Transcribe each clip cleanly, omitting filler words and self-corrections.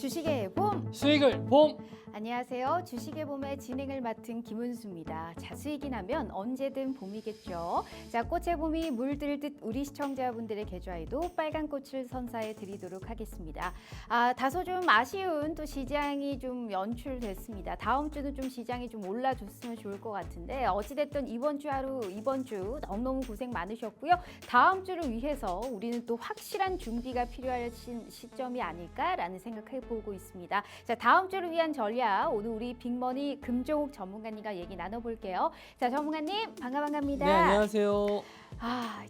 주식의 봄! 수익을 봄! 안녕하세요. 주식의 봄의 진행을 맡은 김은수입니다. 자, 수익이 나면 언제든 봄이겠죠. 자, 꽃의 봄이 물들듯 우리 시청자분들의 계좌에도 빨간 꽃을 선사해 드리도록 하겠습니다. 다소 좀 아쉬운 또 시장이 좀 연출됐습니다. 다음 주는 좀 시장이 좀 올라줬으면 좋을 것 같은데 어찌됐든 이번 주 너무너무 고생 많으셨고요. 다음 주를 위해서 우리는 또 확실한 준비가 필요할 시점이 아닐까라는 생각해보고 있습니다. 자, 다음 주를 위한 전략 오늘 우리 빅머니 금종욱 전문가님과 얘기 나눠볼게요. 자, 전문가님 반갑습니다. 네, 안녕하세요.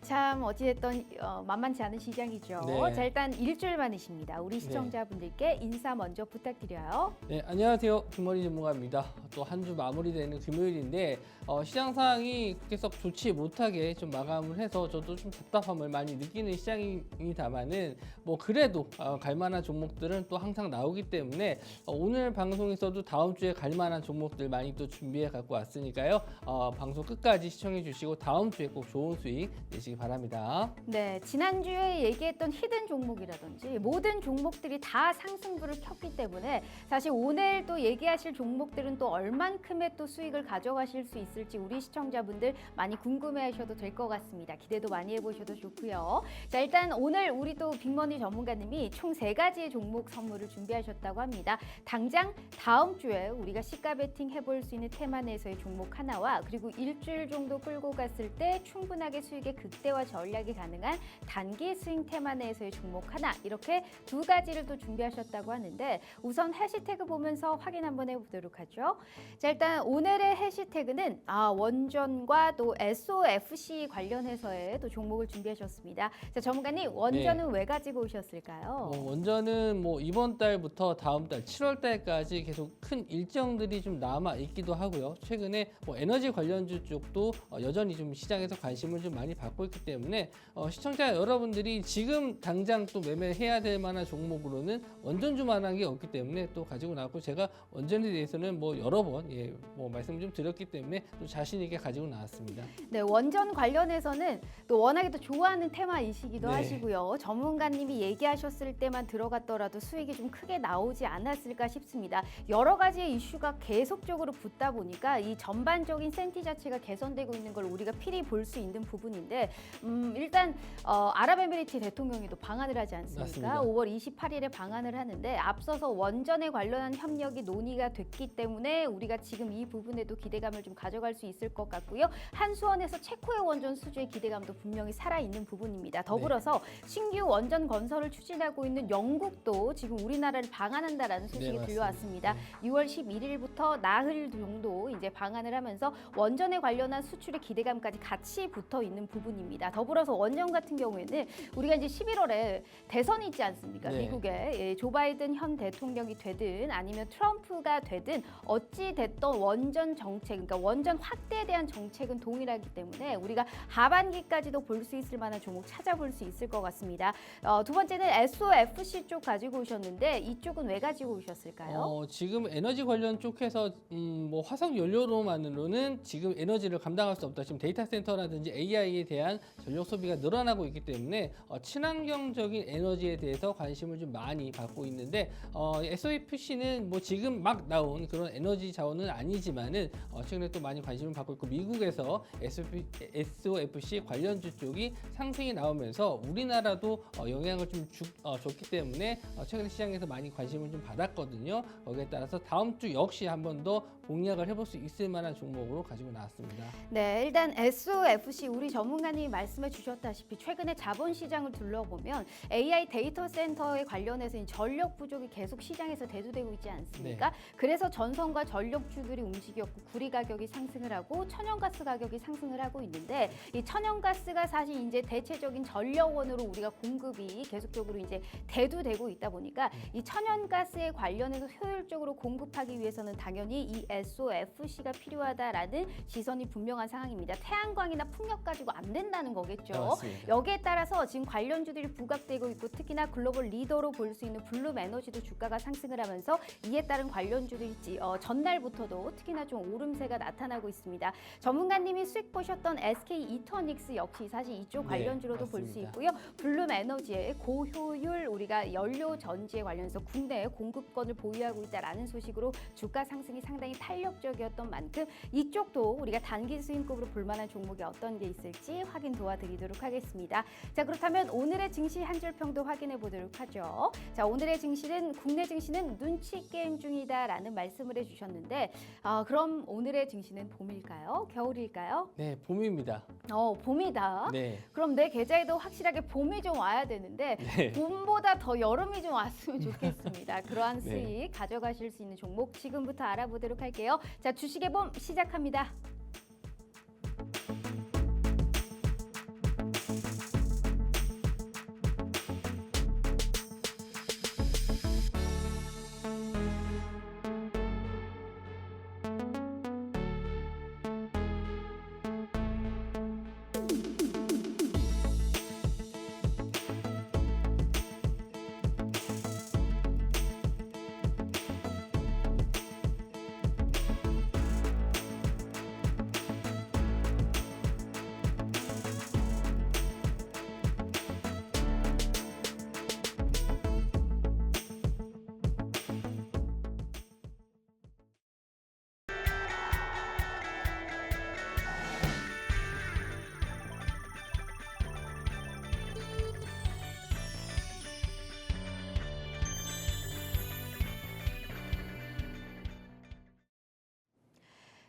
참 어찌됐든 만만치 않은 시장이죠. 네. 자, 일단 일주일 만이십니다. 우리 시청자분들께 인사 먼저 부탁드려요. 네, 안녕하세요. 빅머니 전문가입니다. 또 한 주 마무리되는 금요일인데 시장 상황이 계속 좋지 못하게 좀 마감을 해서 저도 좀 답답함을 많이 느끼는 시장입니다만은 뭐 그래도 갈만한 종목들은 또 항상 나오기 때문에 오늘 방송에서도 다음 주에 갈만한 종목들 많이 또 준비해 갖고 왔으니까요. 방송 끝까지 시청해 주시고 다음 주에 꼭 좋은 수익 내시기 바랍니다. 네, 지난주에 얘기했던 히든 종목이라든지 모든 종목들이 다 상승부를 켰기 때문에 사실 오늘 또 얘기하실 종목들은 또 얼만큼의 또 수익을 가져가실 수 있을지 우리 시청자분들 많이 궁금해하셔도 될 것 같습니다. 기대도 많이 해보셔도 좋고요. 자, 일단 오늘 우리 또 빅머니 전문가님이 총 3가지의 종목 선물을 준비하셨다고 합니다. 당장 다음 주에 우리가 시가 베팅 해볼 수 있는 테마 내에서의 종목 하나와 그리고 일주일 정도 끌고 갔을 때 충분하게 수익의 극대화 전략이 가능한 단기 스윙 테마 내에서의 종목 하나 이렇게 2가지를 또 준비하셨다고 하는데 우선 해시태그 보면서 확인 한번 해보도록 하죠. 자, 일단 오늘의 해시태그는 원전과 또 SOFC 관련해서의 또 종목을 준비하셨습니다. 자, 전문가님 원전은 왜 가지고 오셨을까요? 원전은 뭐 이번 달부터 다음 달 7월 달까지 계속 큰 일정들이 좀 남아 있기도 하고요. 최근에 뭐 에너지 관련주 쪽도 여전히 좀 시장에서 관심을 좀 많이 받고 있기 때문에 시청자 여러분들이 지금 당장 또 매매해야 될 만한 종목으로는 원전주만한 게 없기 때문에 또 가지고 나왔고 제가 원전에 대해서는 뭐 여러 번 뭐 말씀 좀 드렸기 때문에 또 자신 있게 가지고 나왔습니다. 네, 원전 관련해서는 또 워낙에 또 좋아하는 테마이시기도 하시고요. 전문가님이 얘기하셨을 때만 들어갔더라도 수익이 좀 크게 나오지 않았을까 싶습니다. 여러 가지의 이슈가 계속적으로 붙다 보니까 이 전반적인 센티 자체가 개선되고 있는 걸 우리가 필히 볼 수 있는 부분인데 일단 아랍에미리트 대통령이 또 방한을 하지 않습니까? 맞습니다. 5월 28일에 방한을 하는데 앞서서 원전에 관련한 협력이 논의가 됐기 때문에 우리가 지금 이 부분에도 기대감을 좀 가져갈 수 있을 것 같고요. 한수원에서 체코의 원전 수주의 기대감도 분명히 살아있는 부분입니다. 더불어서 신규 원전 건설을 추진하고 있는 영국도 지금 우리나라를 방한한다라는 소식이 들려왔습니다. 6월 11일부터 나흘 정도 이제 방한을 하면서 원전에 관련한 수출의 기대감까지 같이 붙어 있는 부분입니다. 더불어서 원전 같은 경우에는 우리가 이제 11월에 대선이 있지 않습니까? 미국에 조 바이든 현 대통령이 되든 아니면 트럼프가 되든 어찌 됐던 원전 정책, 그러니까 원전 확대에 대한 정책은 동일하기 때문에 우리가 하반기까지도 볼 수 있을 만한 종목 찾아볼 수 있을 것 같습니다. 두 번째는 SOFC 쪽 가지고 오셨는데 이쪽은 왜 가지고 오셨을까요? 지금 에너지 관련 쪽에서 뭐 화석 연료로만으로는 지금 에너지를 감당할 수 없다. 지금 데이터 센터라든지 AI에 대한 전력 소비가 늘어나고 있기 때문에 친환경적인 에너지에 대해서 관심을 좀 많이 받고 있는데 SOFC는 뭐 지금 막 나온 그런 에너지 자원은 아니지만은 최근에 또 많이 관심을 받고 있고 미국에서 SOFC 관련주 쪽이 상승이 나오면서 우리나라도 영향을 좀 줬기 때문에 최근 시장에서 많이 관심을 좀 받았거든요. 거기에 따라서 다음 주 역시 한 번 더 공략을 해볼 수 있을 만한 종목으로 가지고 나왔습니다. 네, 일단 SOFC 우리 전문가님이 말씀해 주셨다시피 최근에 자본시장을 둘러보면 AI 데이터 센터에 관련해서 전력 부족이 계속 시장에서 대두되고 있지 않습니까? 그래서 전선과 전력주들이 움직였고 구리 가격이 상승을 하고 천연가스 가격이 상승을 하고 있는데 이 천연가스가 사실 이제 대체적인 전력원으로 우리가 공급이 계속적으로 이제 대두되고 있다 보니까 이 천연가스에 관련해서 효율적으로 공급하기 위해서는 당연히 이 SOFC가 필요하다라는 시선이 분명한 상황입니다. 태양광이나 풍력가를 가지고 안 된다는 거겠죠. 네, 맞습니다. 여기에 따라서 지금 관련주들이 부각되고 있고 특히나 글로벌 리더로 볼 수 있는 블룸 에너지도 주가가 상승을 하면서 이에 따른 관련주들이 전날부터도 특히나 좀 오름세가 나타나고 있습니다. 전문가님이 수익 보셨던 SK 이터닉스 역시 사실 이쪽 네, 관련주로도 볼 수 맞습니다. 있고요. 블룸 에너지의 고효율 우리가 연료 전지에 관련해서 국내에 공급권을 보유하고 있다라는 소식으로 주가 상승이 상당히 탄력적이었던 만큼 이쪽도 우리가 단기 수익급으로 볼 만한 종목이 어떤 게 있을지 확인 도와드리도록 하겠습니다. 자, 그렇다면 오늘의 증시 한 줄 평도 확인해 보도록 하죠. 자, 오늘의 증시는 국내 증시는 눈치 게임 중이다라는 말씀을 해주셨는데 그럼 오늘의 증시는 봄일까요? 겨울일까요? 네, 봄입니다. 봄이다. 네. 그럼 내 계좌에도 확실하게 봄이 좀 와야 되는데 네. 봄보다 더 여름이 좀 왔으면 좋겠습니다. 그러한 네. 수익 가져가실 수 있는 종목 지금부터 알아보도록 할게요. 자, 주식의 봄 시작합니다.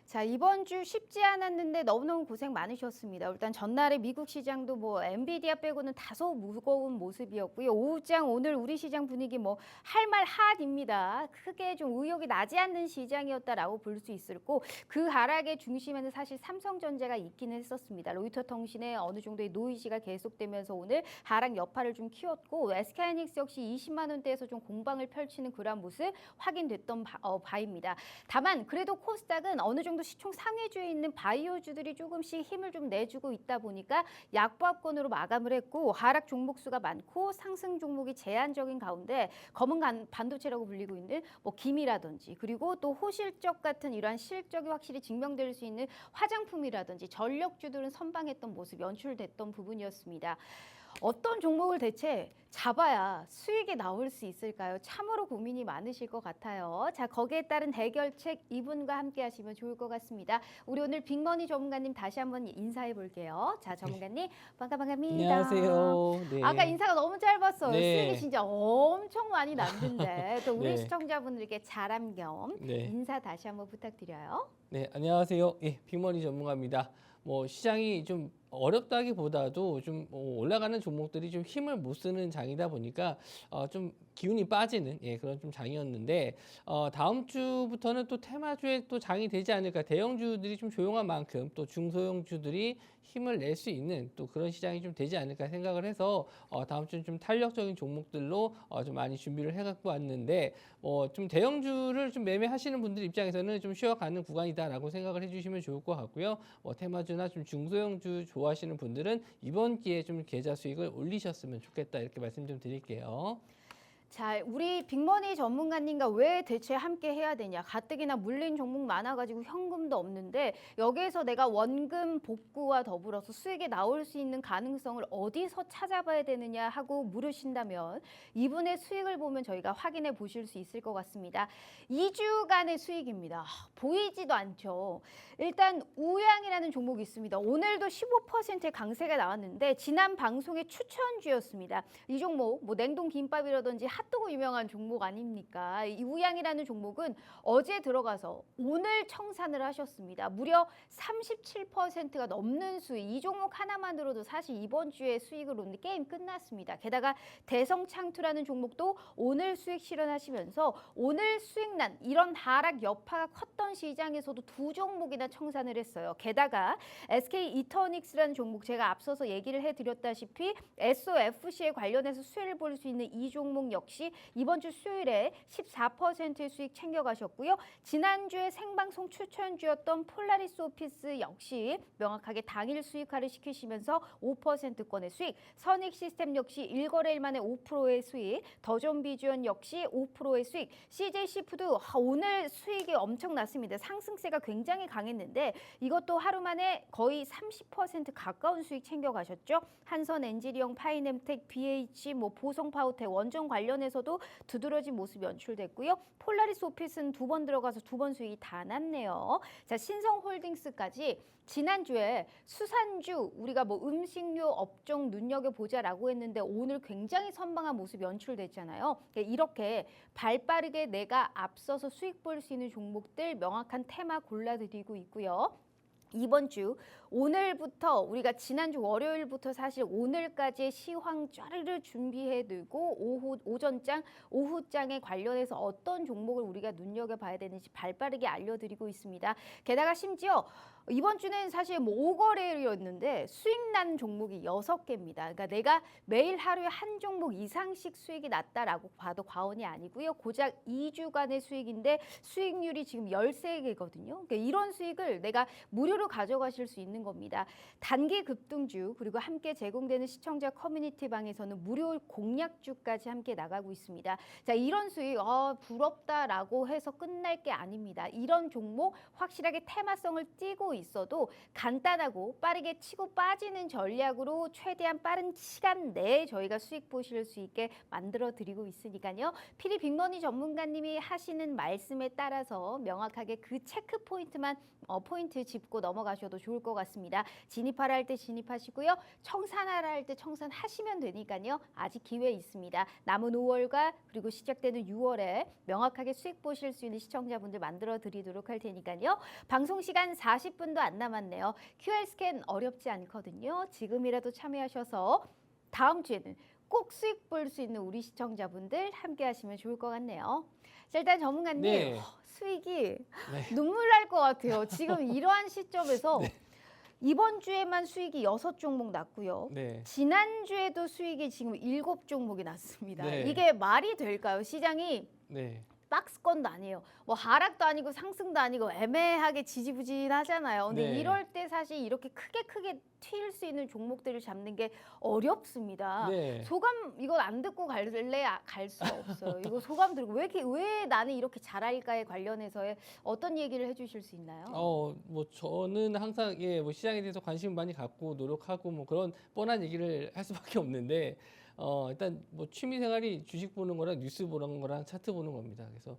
자, 이번 주 쉽지 않았는데 너무너무 고생 많으셨습니다. 일단 전날에 미국 시장도 뭐 엔비디아 빼고는 다소 무거운 모습이었고요. 오후장 오늘 우리 시장 분위기 뭐 할 말 핫입니다. 크게 좀 의욕이 나지 않는 시장이었다라고 볼 수 있었고 그 하락의 중심에는 사실 삼성전자가 있기는 했었습니다. 로이터 통신의 어느 정도의 노이즈가 계속되면서 오늘 하락 여파를 좀 키웠고 SK하이닉스 역시 20만 원대에서 좀 공방을 펼치는 그런 모습 확인됐던 바입니다. 다만 그래도 코스닥은 어느 정도 시총 상위주에 있는 바이오주들이 조금씩 힘을 좀 내주고 있다 보니까 약보합권으로 마감을 했고 하락 종목 수가 많고 상승 종목이 제한적인 가운데 검은 반도체라고 불리고 있는 뭐 김이라든지 그리고 또 호실적 같은 이러한 실적이 확실히 증명될 수 있는 화장품이라든지 전력주들은 선방했던 모습 연출됐던 부분이었습니다. 어떤 종목을 대체 잡아야 수익이 나올 수 있을까요? 참으로 고민이 많으실 것 같아요. 자, 거기에 따른 해결책 이분과 함께 하시면 좋을 것 같습니다. 우리 오늘 빅머니 전문가님 다시 한번 인사해 볼게요. 자, 전문가님 반갑습니다. 안녕하세요. 네. 아까 인사가 너무 짧았어요. 네. 수익이 진짜 엄청 많이 났는데 또 우리 네. 시청자분들께 자랑 겸 네. 인사 다시 한번 부탁드려요. 네, 안녕하세요. 예, 빅머니 전문가입니다. 뭐 시장이 좀 어렵다기보다도 좀 올라가는 종목들이 좀 힘을 못 쓰는 장이다 보니까 좀 기운이 빠지는 그런 좀 장이었는데 다음 주부터는 또 테마주에 또 장이 되지 않을까. 대형주들이 좀 조용한 만큼 또 중소형주들이 힘을 낼 수 있는 또 그런 시장이 좀 되지 않을까 생각을 해서 다음 주는 좀 탄력적인 종목들로 좀 많이 준비를 해갖고 왔는데 좀 대형주를 좀 매매하시는 분들 입장에서는 좀 쉬어가는 구간이다라고 생각을 해주시면 좋을 것 같고요. 테마주나 좀 중소형주 좋아하시는 분들은 이번 기회에 좀 계좌 수익을 올리셨으면 좋겠다 이렇게 말씀 좀 드릴게요. 자, 우리 빅머니 전문가님과 왜 대체 함께 해야 되냐. 가뜩이나 물린 종목 많아가지고 현금도 없는데 여기에서 내가 원금 복구와 더불어서 수익이 나올 수 있는 가능성을 어디서 찾아봐야 되느냐 하고 물으신다면 이분의 수익을 보면 저희가 확인해 보실 수 있을 것 같습니다. 2주간의 수익입니다. 보이지도 않죠. 일단 우양이라는 종목이 있습니다. 오늘도 15%의 강세가 나왔는데 지난 방송의 추천주였습니다. 이 종목 뭐 냉동 김밥이라든지 핫도그 유명한 종목 아닙니까? 이 우양이라는 종목은 어제 들어가서 오늘 청산을 하셨습니다. 무려 37%가 넘는 수익. 이 종목 하나만으로도 사실 이번 주에 수익을 얻는 게임 끝났습니다. 게다가 대성창투라는 종목도 오늘 수익 실현하시면서 오늘 수익난 이런 하락 여파가 컸던 시장에서도 두 종목이나 청산을 했어요. 게다가 SK 이터닉스라는 종목 제가 앞서서 얘기를 해드렸다시피 SOFC에 관련해서 수혜를 볼 수 있는 이 종목 역시 역시 이번 주 수요일에 14%의 수익 챙겨가셨고요. 지난주에 생방송 추천주였던 폴라리스 오피스 역시 명확하게 당일 수익화를 시키시면서 5%권의 수익, 선익 시스템 역시 1거래일 만에 5%의 수익, 더존 비주얼 역시 5%의 수익, CJC푸드 오늘 수익이 엄청났습니다. 상승세가 굉장히 강했는데 이것도 하루 만에 거의 30% 가까운 수익 챙겨가셨죠. 한선 엔지니어링, 파이넴텍, BH, 보성 파워텍 원전 관련해서도 두드러진 모습이 연출됐고요. 폴라리스 오피스는 2번 들어가서 2번 수익이 다 났네요. 자, 신성홀딩스까지 지난주에 수산주 우리가 음식료 업종 눈여겨보자라고 했는데 오늘 굉장히 선방한 모습이 연출됐잖아요. 이렇게 발빠르게 내가 앞서서 수익 볼 수 있는 종목들 명확한 테마 골라드리고 있고요. 이번 주 오늘부터 우리가 지난주 월요일부터 사실 오늘까지의 시황 쫘르르 준비해두고 오전장, 오후장에 관련해서 어떤 종목을 우리가 눈여겨봐야 되는지 발빠르게 알려드리고 있습니다. 게다가 심지어 이번 주는 사실 5거래일이었는데 수익 난 종목이 6개입니다. 그러니까 내가 매일 하루에 한 종목 이상씩 수익이 났다라고 봐도 과언이 아니고요. 고작 2주간의 수익인데 수익률이 지금 13개거든요. 그러니까 이런 수익을 내가 무료로 가져가실 수 있는 겁니다. 단기 급등주 그리고 함께 제공되는 시청자 커뮤니티 방에서는 무료 공략주까지 함께 나가고 있습니다. 자, 이런 수익 부럽다라고 해서 끝날 게 아닙니다. 이런 종목 확실하게 테마성을 띠고 있어도 간단하고 빠르게 치고 빠지는 전략으로 최대한 빠른 시간 내에 저희가 수익 보실 수 있게 만들어 드리고 있으니까요. 피리 빅머니 전문가님이 하시는 말씀에 따라서 명확하게 그 체크 포인트만 포인트 짚고 넘어가셔도 좋을 것 같습니다. 진입하라 할 때 진입하시고요. 청산하라 할 때 청산하시면 되니까요. 아직 기회 있습니다. 남은 5월과 그리고 시작되는 6월에 명확하게 수익 보실 수 있는 시청자분들 만들어 드리도록 할 테니까요. 방송 시간 40분도 안 남았네요. QR 스캔 어렵지 않거든요. 지금이라도 참여하셔서 다음 주에는 꼭 수익 볼 수 있는 우리 시청자분들 함께 하시면 좋을 것 같네요. 자, 일단 전문가님 네. 수익이 눈물 날 것 같아요. 지금 이러한 시점에서 네. 이번 주에만 수익이 6종목 났고요. 네. 지난주에도 수익이 지금 7종목이 났습니다. 네. 이게 말이 될까요? 시장이 네. 박스권도 아니에요. 하락도 아니고 상승도 아니고 애매하게 지지부진하잖아요. 근데 네. 이럴 때 사실 이렇게 크게 튈 수 있는 종목들을 잡는 게 어렵습니다. 네. 소감 이건 안 듣고 갈래 갈 수가 없어요. 이거 소감 들고 왜 나는 이렇게 잘할까에 관련해서의 어떤 얘기를 해주실 수 있나요? 저는 항상 시장에 대해서 관심 많이 갖고 노력하고 그런 뻔한 얘기를 할 수밖에 없는데 일단 취미 생활이 주식 보는 거랑 뉴스 보는 거랑 차트 보는 겁니다. 그래서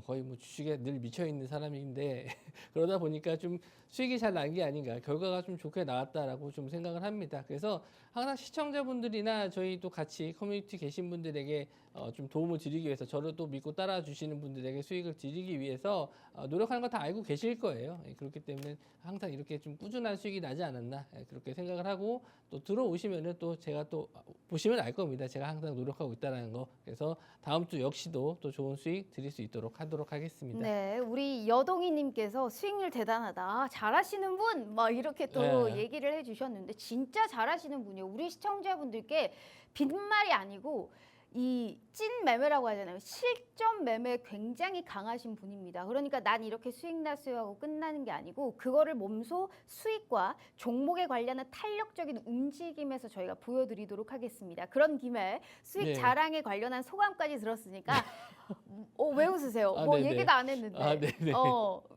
거의 주식에 늘 미쳐 있는 사람인데 그러다 보니까 좀 수익이 잘 난 게 아닌가, 결과가 좀 좋게 나왔다라고 좀 생각을 합니다. 그래서 항상 시청자분들이나 저희 또 같이 커뮤니티 계신 분들에게 좀 도움을 드리기 위해서, 저를 또 믿고 따라 주시는 분들에게 수익을 드리기 위해서 노력하는 거 다 알고 계실 거예요. 그렇기 때문에 항상 이렇게 좀 꾸준한 수익이 나지 않았나, 그렇게 생각을 하고, 또 들어오시면은 또 제가 또 보시면 알 겁니다. 제가 항상 노력하고 있다는 거. 그래서 다음 주 역시도 또 좋은 수익 드릴 수 있도록 하도록 하겠습니다. 네, 우리 여동이님께서 수익률 대단하다, 잘하시는 분, 이렇게 또 네. 얘기를 해주셨는데 진짜 잘하시는 분이에요. 우리 시청자분들께 빈말이 아니고 이 찐 매매라고 하잖아요. 실전 매매에 굉장히 강하신 분입니다. 그러니까 난 이렇게 수익 났어요 하고 끝나는 게 아니고 그거를 몸소 수익과 종목에 관련한 탄력적인 움직임에서 저희가 보여드리도록 하겠습니다. 그런 김에 수익 네. 자랑에 관련한 소감까지 들었으니까 왜 웃으세요? 네네. 얘기도 안 했는데. 네네.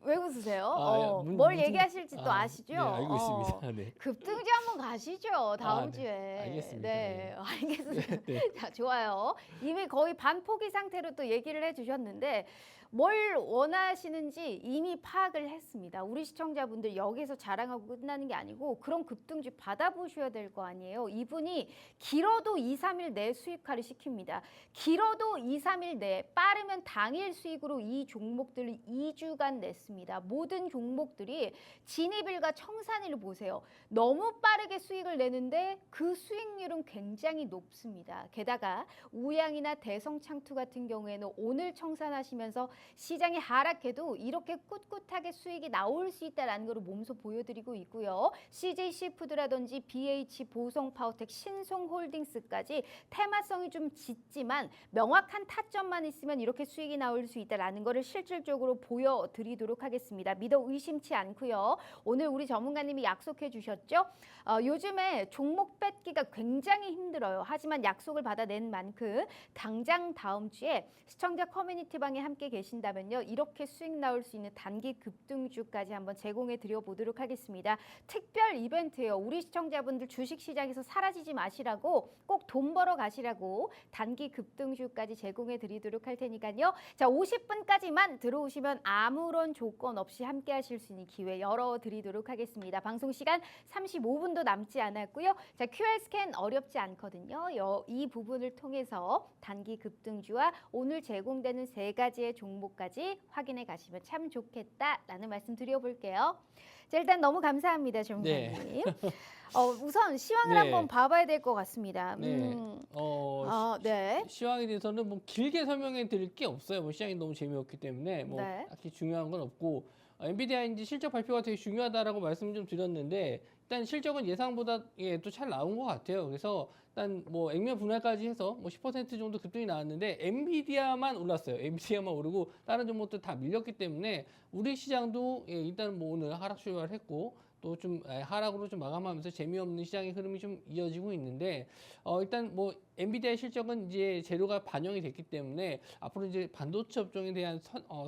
왜 웃으세요? 무슨- 뭘 얘기하실지 또 아시죠? 네, 알고 있습니다. 네. 급등주 한번 가시죠, 다음 네. 주에. 알겠습니다. 네, 알겠습니다. 네. 자, 좋아요. 이미 거의 반포기 상태로 또 얘기를 해주셨는데 뭘 원하시는지 이미 파악을 했습니다. 우리 시청자분들 여기서 자랑하고 끝나는 게 아니고 그런 급등주 받아보셔야 될 거 아니에요. 이분이 길어도 2, 3일 내에 수익화를 시킵니다. 길어도 2, 3일 내에, 빠르면 당일 수익으로 이 종목들을 2주간 냈습니다. 모든 종목들이 진입일과 청산일을 보세요. 너무 빠르게 수익을 내는데 그 수익률은 굉장히 높습니다. 게다가 우양이나 대성창투 같은 경우에는 오늘 청산하시면서 시장이 하락해도 이렇게 꿋꿋하게 수익이 나올 수 있다는 걸 몸소 보여드리고 있고요. CJC푸드라든지 BH, 보성파워텍, 신송홀딩스까지 테마성이 좀 짙지만 명확한 타점만 있으면 이렇게 수익이 나올 수 있다는 것을 실질적으로 보여드리도록 하겠습니다. 믿어 의심치 않고요. 오늘 우리 전문가님이 약속해 주셨죠? 요즘에 종목 뺏기가 굉장히 힘들어요. 하지만 약속을 받아낸 만큼 당장 다음 주에 시청자 커뮤니티 방에 함께 계신다면요. 이렇게 수익 나올 수 있는 단기 급등주까지 한번 제공해 드려 보도록 하겠습니다. 특별 이벤트예요. 우리 시청자분들 주식시장에서 사라지지 마시라고 꼭 돈 벌어 가시라고 단기 급등주까지 제공해 드리도록 할 테니까요. 자, 50분까지만 들어오시면 아무런 조건 없이 함께 하실 수 있는 기회 열어드리도록 하겠습니다. 방송 시간 35분도 남지 않았고요. 자, QR 스캔 어렵지 않거든요. 이 부분을 통해서 단기 급등주와 오늘 제공되는 3가지의 종목까지 확인해 가시면 참 좋겠다라는 말씀 드려볼게요. 자, 일단 너무 감사합니다, 전문가님. 네. 우선 시황을 네. 한번 봐봐야 될 것 같습니다. 네. 네. 시황에 대해서는 뭐 길게 설명해 드릴 게 없어요. 뭐 시장이 너무 재미없기 때문에 뭐 네. 딱히 중요한 건 없고 엔비디아 실적 발표가 되게 중요하다라고 말씀 좀 드렸는데 일단 실적은 예상보다 또 잘 나온 것 같아요. 그래서 일단 뭐 액면 분할까지 해서 뭐 10% 정도 급등이 나왔는데 엔비디아만 올랐어요. 엔비디아만 오르고 다른 종목들 다 밀렸기 때문에 우리 시장도 일단 뭐 오늘 하락 출발했고 또 좀 하락으로 좀 마감하면서 재미없는 시장의 흐름이 좀 이어지고 있는데 일단 뭐 엔비디아의 실적은 이제 재료가 반영이 됐기 때문에 앞으로 이제 반도체 업종에 대한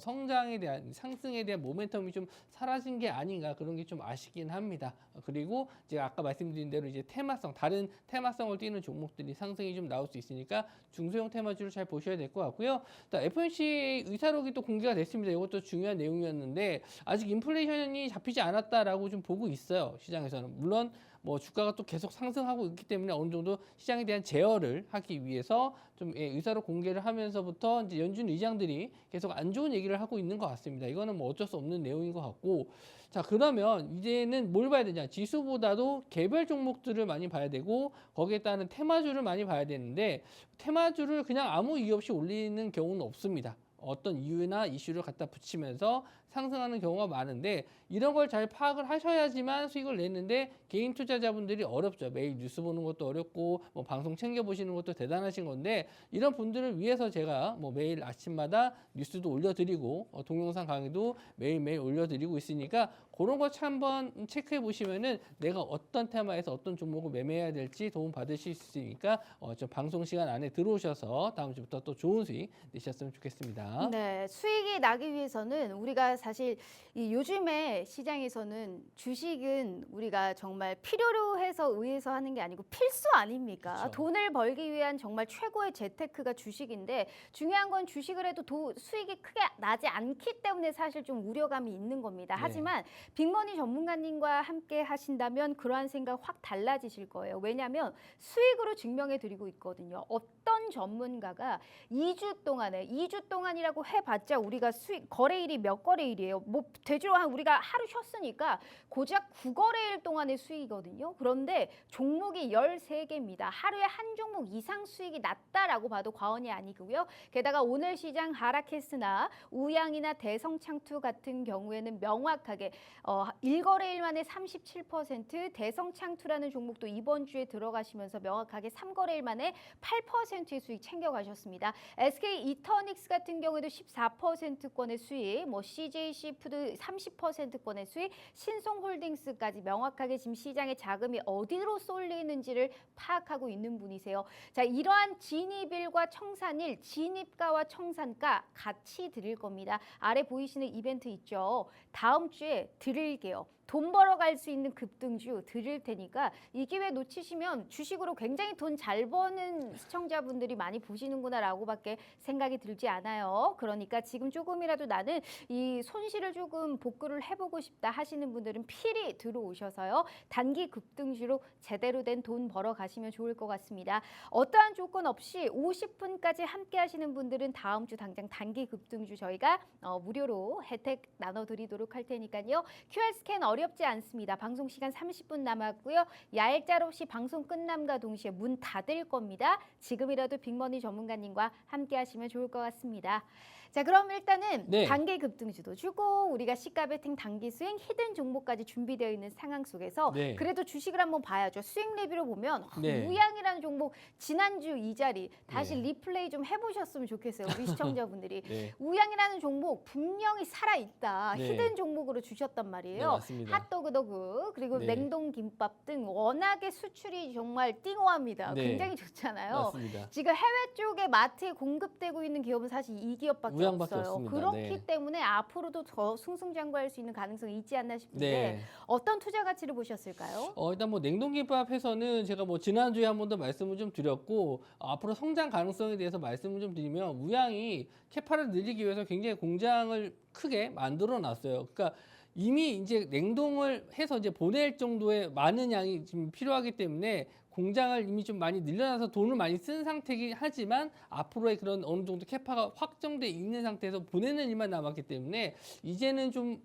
성장에 대한 상승에 대한 모멘텀이 좀 사라진 게 아닌가 그런 게 좀 아쉽긴 합니다. 그리고 제가 아까 말씀드린 대로 이제 테마성 다른 테마성을 띠는 종목들이 상승이 좀 나올 수 있으니까 중소형 테마주를 잘 보셔야 될 것 같고요. FOMC 의사록이 또 공개가 됐습니다. 이것도 중요한 내용이었는데 아직 인플레이션이 잡히지 않았다라고 좀 보고 있어요. 시장에서는 물론 뭐 주가가 또 계속 상승하고 있기 때문에 어느 정도 시장에 대한 제어를 하기 위해서 좀 의사록 공개를 하면서부터 이제 연준 의장들이 계속 안 좋은 얘기를 하고 있는 것 같습니다. 이거는 뭐 어쩔 수 없는 내용인 것 같고 자 그러면 이제는 뭘 봐야 되냐 지수보다도 개별 종목들을 많이 봐야 되고 거기에 따른 테마주를 많이 봐야 되는데 테마주를 그냥 아무 이유 없이 올리는 경우는 없습니다. 어떤 이유나 이슈를 갖다 붙이면서 상승하는 경우가 많은데 이런 걸 잘 파악을 하셔야지만 수익을 내는데 개인 투자자분들이 어렵죠. 매일 뉴스 보는 것도 어렵고 뭐 방송 챙겨보시는 것도 대단하신 건데 이런 분들을 위해서 제가 뭐 매일 아침마다 뉴스도 올려드리고 동영상 강의도 매일매일 올려드리고 있으니까 그런 거 한번 체크해 보시면은 내가 어떤 테마에서 어떤 종목을 매매해야 될지 도움 받으실 수 있으니까 저 방송 시간 안에 들어오셔서 다음 주부터 또 좋은 수익 내셨으면 좋겠습니다. 네, 수익이 나기 위해서는 우리가 사실 이 요즘에 시장에서는 주식은 우리가 정말 필요로 해서 의해서 하는 게 아니고 필수 아닙니까? 그렇죠. 돈을 벌기 위한 정말 최고의 재테크가 주식인데 중요한 건 주식을 해도 수익이 크게 나지 않기 때문에 사실 좀 우려감이 있는 겁니다. 네. 하지만 빅머니 전문가님과 함께 하신다면 그러한 생각 확 달라지실 거예요. 왜냐하면 수익으로 증명해 드리고 있거든요. 어떤 전문가가 2주 동안이라고 해봤자 우리가 수익 거래일이 몇 거래일이에요. 뭐 대체로 우리가 하루 쉬었으니까 고작 9거래일 동안의 수익이거든요. 그런데 종목이 13개입니다. 하루에 한 종목 이상 수익이 났다라고 봐도 과언이 아니고요. 게다가 오늘 시장 하락했으나 우양이나 대성창투 같은 경우에는 명확하게 1거래일 만에 37%, 대성창투라는 종목도 이번 주에 들어가시면서 명확하게 3거래일 만에 8%의 수익 챙겨가셨습니다. SK 이터닉스 같은 경우에도 14%권의 수익, 뭐 CJC푸드 30%권의 수익, 신송홀딩스까지 명확하게 지금 시장의 자금이 어디로 쏠리는지를 파악하고 있는 분이세요. 자, 이러한 진입일과 청산일, 진입가와 청산가 같이 드릴 겁니다. 아래 보이시는 이벤트 있죠? 다음 주에 드릴게요. 돈 벌어갈 수 있는 급등주 드릴 테니까 이 기회 놓치시면 주식으로 굉장히 돈 잘 버는 시청자분들이 많이 보시는구나라고밖에 생각이 들지 않아요. 그러니까 지금 조금이라도 나는 이 손실을 조금 복구를 해보고 싶다 하시는 분들은 필히 들어오셔서요. 단기 급등주로 제대로 된 돈 벌어 가시면 좋을 것 같습니다. 어떠한 조건 없이 50분까지 함께 하시는 분들은 다음 주 당장 단기 급등주 저희가 무료로 혜택 나눠드리도록 할 테니까요. QR 스캔 어렵지 않습니다. 방송 시간 30분 남았고요. 얄짤없이 방송 끝남과 동시에 문 닫을 겁니다. 지금이라도 빅머니 전문가님과 함께 하시면 좋을 것 같습니다. 자, 그럼 일단은 네. 단기 급등주도 주고 우리가 시가 베팅 단기 수익 히든 종목까지 준비되어 있는 상황 속에서 네. 그래도 주식을 한번 봐야죠. 수익 레뷰를 보면 네. 우양이라는 종목 지난주 이 자리 다시 네. 리플레이 좀 해보셨으면 좋겠어요. 우리 시청자분들이. 네. 우양이라는 종목 분명히 살아있다. 네. 히든 종목으로 주셨단 말이에요. 네, 맞습니다. 핫도그더그 그리고 네. 냉동 김밥 등 워낙에 수출이 정말 띵호합니다. 네. 굉장히 좋잖아요. 맞습니다. 지금 해외 쪽에 마트에 공급되고 있는 기업은 사실 이 기업밖에 우양밖에 없어요. 없습니다. 그렇기 네. 때문에 앞으로도 더 승승장구할 수 있는 가능성이 있지 않나 싶은데 네. 어떤 투자 가치를 보셨을까요? 일단 뭐 냉동김밥에서는 제가 뭐 지난주에 한 번 더 말씀을 좀 드렸고 앞으로 성장 가능성에 대해서 말씀을 좀 드리면 우양이 캐파를 늘리기 위해서 굉장히 공장을 크게 만들어 놨어요. 그러니까 이미 이제 냉동을 해서 이제 보낼 정도의 많은 양이 지금 필요하기 때문에 공장을 이미 좀 많이 늘려놔서 돈을 많이 쓴 상태이긴 하지만 앞으로의 그런 어느 정도 캐파가 확정돼 있는 상태에서 보내는 일만 남았기 때문에 이제는 좀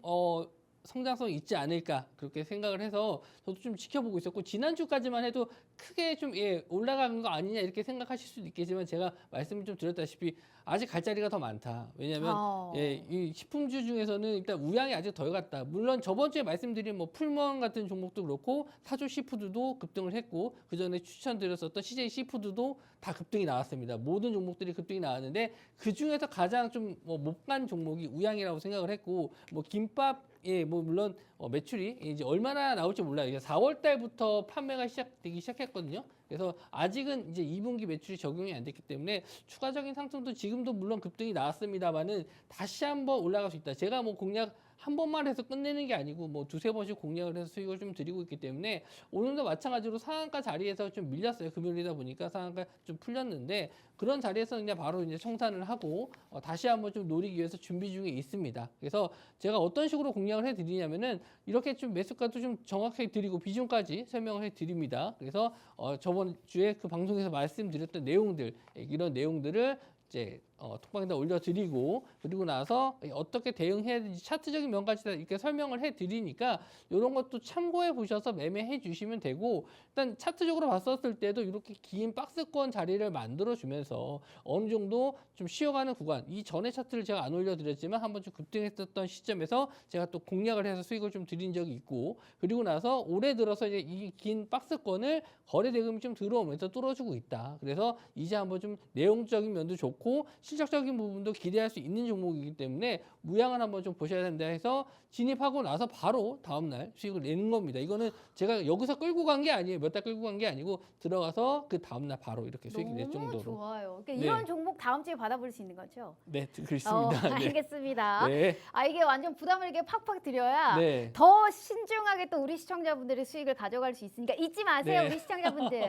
성장성이 있지 않을까 그렇게 생각을 해서 저도 좀 지켜보고 있었고 지난주까지만 해도 크게 좀 올라가는 거 아니냐 이렇게 생각하실 수도 있겠지만 제가 말씀을 좀 드렸다시피 아직 갈 자리가 더 많다. 왜냐하면 이 식품주 중에서는 일단 우양이 아직 덜 갔다. 물론 저번 주에 말씀드린 뭐 풀무원 같은 종목도 그렇고 타조 시푸드도 급등을 했고 그 전에 추천드렸었던 CJ 시푸드도 다 급등이 나왔습니다. 모든 종목들이 급등이 나왔는데 그 중에서 가장 좀 못 간 종목이 우양이라고 생각을 했고 뭐 김밥 뭐 물론 매출이 이제 얼마나 나올지 몰라요. 이제 4월 달부터 판매가 시작되기 시작했거든요. 그래서 아직은 이제 2분기 매출이 적용이 안 됐기 때문에 추가적인 상승도 지금도 물론 급등이 나왔습니다만은 다시 한번 올라갈 수 있다. 제가 뭐 공략 한 번만 해서 끝내는 게 아니고 뭐 두세 번씩 공략을 해서 수익을 좀 드리고 있기 때문에 오늘도 마찬가지로 상한가 자리에서 좀 밀렸어요. 금요일이다 보니까 상한가 좀 풀렸는데 그런 자리에서 그냥 바로 이제 청산을 하고 다시 한번 좀 노리기 위해서 준비 중에 있습니다. 그래서 제가 어떤 식으로 공략을 해드리냐면은 이렇게 좀 매수가도 좀 정확하게 드리고 비중까지 설명을 해드립니다. 그래서 저번 주에 그 방송에서 말씀드렸던 내용들 이런 내용들을 이제 톡방에다 올려드리고 그리고 나서 어떻게 대응해야 되는지 차트적인 면까지 다 이렇게 설명을 해드리니까 이런 것도 참고해 보셔서 매매해 주시면 되고 일단 차트적으로 봤었을 때도 이렇게 긴 박스권 자리를 만들어 주면서 어느 정도 좀 쉬어가는 구간 이 전에 차트를 제가 안 올려드렸지만 한번 좀 급등했었던 시점에서 제가 또 공략을 해서 수익을 좀 드린 적이 있고 그리고 나서 올해 들어서 이제 이 긴 박스권을 거래 대금이 좀 들어오면서 뚫어주고 있다. 그래서 이제 한번 좀 내용적인 면도 좋고 실적적인 부분도 기대할 수 있는 종목이기 때문에 무양을 한번 좀 보셔야 된다 해서 진입하고 나서 바로 다음날 수익을 내는 겁니다. 이거는 제가 여기서 끌고 간 게 아니에요. 몇 달 끌고 간 게 아니고 들어가서 그 다음날 바로 이렇게 수익이 낼 정도로. 너무 좋아요. 그러니까 네. 이런 종목 다음 주에 받아볼 수 있는 거죠? 네, 그렇습니다. 네. 알겠습니다. 네. 이게 완전 부담을 이렇게 팍팍 드려야 네. 더 신중하게 또 우리 시청자분들의 수익을 가져갈 수 있으니까 잊지 마세요, 네. 우리 시청자분들.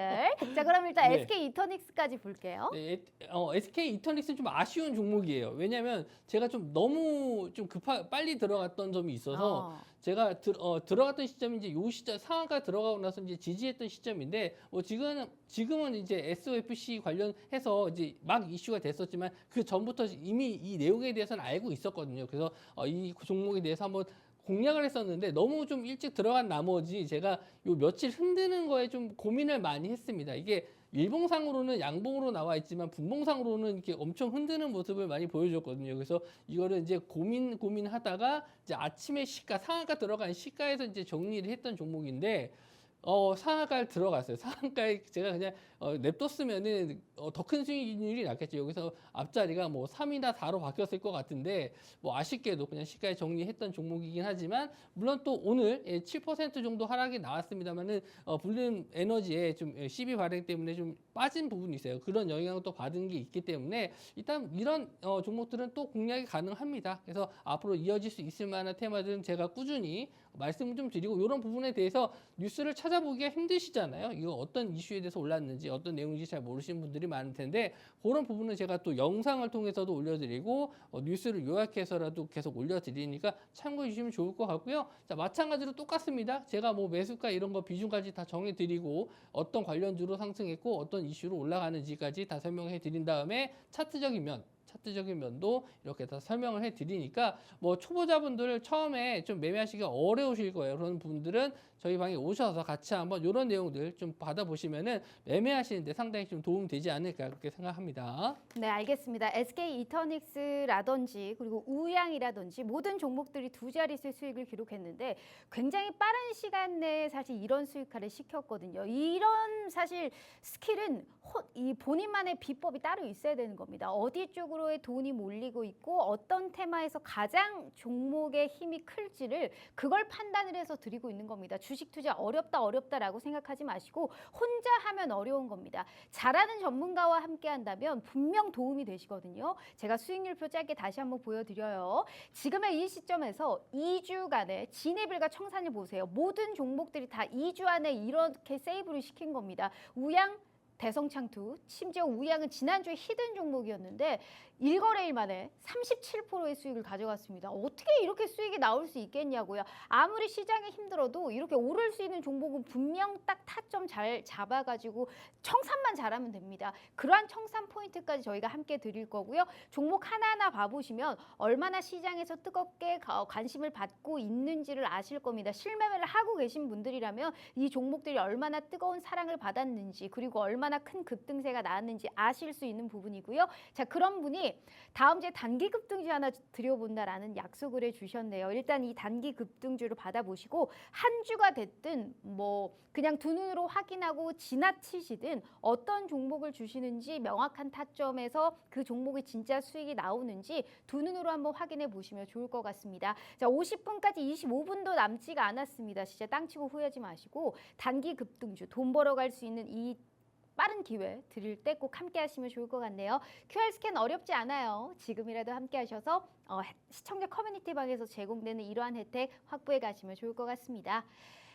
자, 그럼 일단 네. SK 이터닉스까지 볼게요. 네, SK 이터닉스는 좀 아쉬운 종목이에요. 왜냐하면 제가 좀 너무 좀 빨리 들어갔던 점이 있어서 제가 들어갔던 시점이 이제 요 시점 상한가 들어가고 나서 이제 지지했던 시점인데 뭐 지금은 이제 SOFC 관련해서 이제 막 이슈가 됐었지만 그 전부터 이미 이 내용에 대해서는 알고 있었거든요. 그래서 이 종목에 대해서 한번 공략을 했었는데 너무 좀 일찍 들어간 나머지 제가 요 며칠 흔드는 거에 좀 고민을 많이 했습니다. 이게 일봉상으로는 양봉으로 나와 있지만 분봉상으로는 이렇게 엄청 흔드는 모습을 많이 보여줬거든요. 그래서 이거를 이제 고민하다가 이제 아침에 상한가 들어간 시가에서 이제 정리를 했던 종목인데 상한가에 들어갔어요. 상한가에 제가 그냥 냅뒀으면은 더 큰 수익률이 났겠죠. 여기서 앞자리가 뭐 3이나 4로 바뀌었을 것 같은데 뭐 아쉽게도 그냥 시가에 정리했던 종목이긴 하지만 물론 또 오늘 7% 정도 하락이 나왔습니다만은 블룸 에너지에 좀 시비 발행 때문에 좀 빠진 부분이 있어요. 그런 영향을 또 받은 게 있기 때문에 일단 이런 종목들은 또 공략이 가능합니다. 그래서 앞으로 이어질 수 있을 만한 테마들은 제가 꾸준히 말씀을 좀 드리고 이런 부분에 대해서 뉴스를 찾아보기가 힘드시잖아요. 이거 어떤 이슈에 대해서 올랐는지 어떤 내용인지 잘 모르시는 분들이 많을 텐데 그런 부분은 제가 또 영상을 통해서도 올려드리고 뉴스를 요약해서라도 계속 올려드리니까 참고해 주시면 좋을 것 같고요. 자, 마찬가지로 똑같습니다. 제가 뭐 매수가 이런 거 비중까지 다 정해드리고 어떤 관련주로 상승했고 어떤 이슈로 올라가는지까지 다 설명해 드린 다음에 차트적인 면 차트적인 면도 이렇게 다 설명을 해드리니까 뭐 초보자분들 처음에 좀 매매하시기가 어려우실 거예요. 그런 분들은 저희 방에 오셔서 같이 한번 이런 내용들 좀 받아보시면은 매매하시는데 상당히 좀 도움이 되지 않을까 그렇게 생각합니다. 네, 알겠습니다. SK 이터닉스라든지 그리고 우양이라든지 모든 종목들이 두 자릿수 수익을 기록했는데 굉장히 빠른 시간 내에 사실 이런 수익화를 시켰거든요. 이런 사실 스킬은 이 본인만의 비법이 따로 있어야 되는 겁니다. 어디 쪽으로의 돈이 몰리고 있고 어떤 테마에서 가장 종목의 힘이 클지를 그걸 판단을 해서 드리고 있는 겁니다. 주식 투자 어렵다라고 생각하지 마시고 혼자 하면 어려운 겁니다. 잘하는 전문가와 함께 한다면 분명 도움이 되시거든요. 제가 수익률표 짧게 다시 한번 보여드려요. 지금의 이 시점에서 2주간의 진해빌과 청산을 보세요. 모든 종목들이 다 2주 안에 이렇게 세이브를 시킨 겁니다. 우양, 대성창투, 심지어 우양은 지난주에 히든 종목이었는데 1거래일 만에 37%의 수익을 가져갔습니다. 어떻게 이렇게 수익이 나올 수 있겠냐고요. 아무리 시장이 힘들어도 이렇게 오를 수 있는 종목은 분명 딱 타점 잘 잡아가지고 청산만 잘하면 됩니다. 그러한 청산 포인트까지 저희가 함께 드릴 거고요. 종목 하나하나 봐보시면 얼마나 시장에서 뜨겁게 관심을 받고 있는지를 아실 겁니다. 실매매를 하고 계신 분들이라면 이 종목들이 얼마나 뜨거운 사랑을 받았는지 그리고 얼마나 큰 급등세가 나왔는지 아실 수 있는 부분이고요. 자, 그런 분이 다음 주에 단기 급등주 하나 드려본다라는 약속을 해주셨네요. 일단 이 단기 급등주를 받아보시고 한 주가 됐든 뭐 그냥 두 눈으로 확인하고 지나치시든 어떤 종목을 주시는지 명확한 타점에서 그 종목이 진짜 수익이 나오는지 두 눈으로 한번 확인해 보시면 좋을 것 같습니다. 자, 50분까지 25분도 남지가 않았습니다. 진짜 땅치고 후회하지 마시고 단기 급등주 돈 벌어갈 수 있는 이 빠른 기회 드릴 때 꼭 함께 하시면 좋을 것 같네요. QR 스캔 어렵지 않아요. 지금이라도 함께 하셔서 시청자 커뮤니티 방에서 제공되는 이러한 혜택 확보해 가시면 좋을 것 같습니다.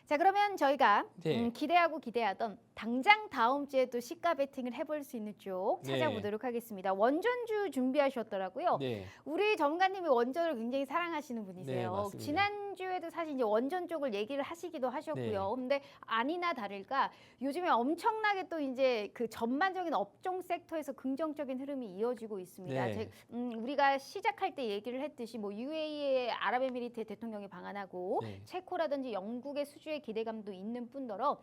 자, 그러면 저희가 네. 기대하던 당장 다음 주에 또 시가 베팅을 해볼 수 있는 쪽 찾아보도록 하겠습니다. 원전주 준비하셨더라고요. 네. 우리 전문가님이 원전을 굉장히 사랑하시는 분이세요. 네, 맞습니다. 지난주에도 사실 이제 원전 쪽을 얘기를 하시기도 하셨고요. 네. 근데 아니나 다를까 요즘에 엄청나게 또 이제 그 전반적인 업종 섹터에서 긍정적인 흐름이 이어지고 있습니다. 네. 우리가 시작할 때 얘기를 했듯이 뭐 UAE의 아랍에미리트의 대통령이 방한하고 네. 체코라든지 영국의 수주의 기대감도 있는 뿐더러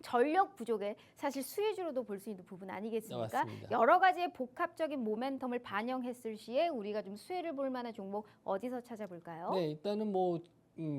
전력 부족에 사실 수혜주로도 볼 수 있는 부분 아니겠습니까? 맞습니다. 여러 가지의 복합적인 모멘텀을 반영했을 시에 우리가 좀 수혜를 볼 만한 종목 어디서 찾아볼까요? 네, 일단은 뭐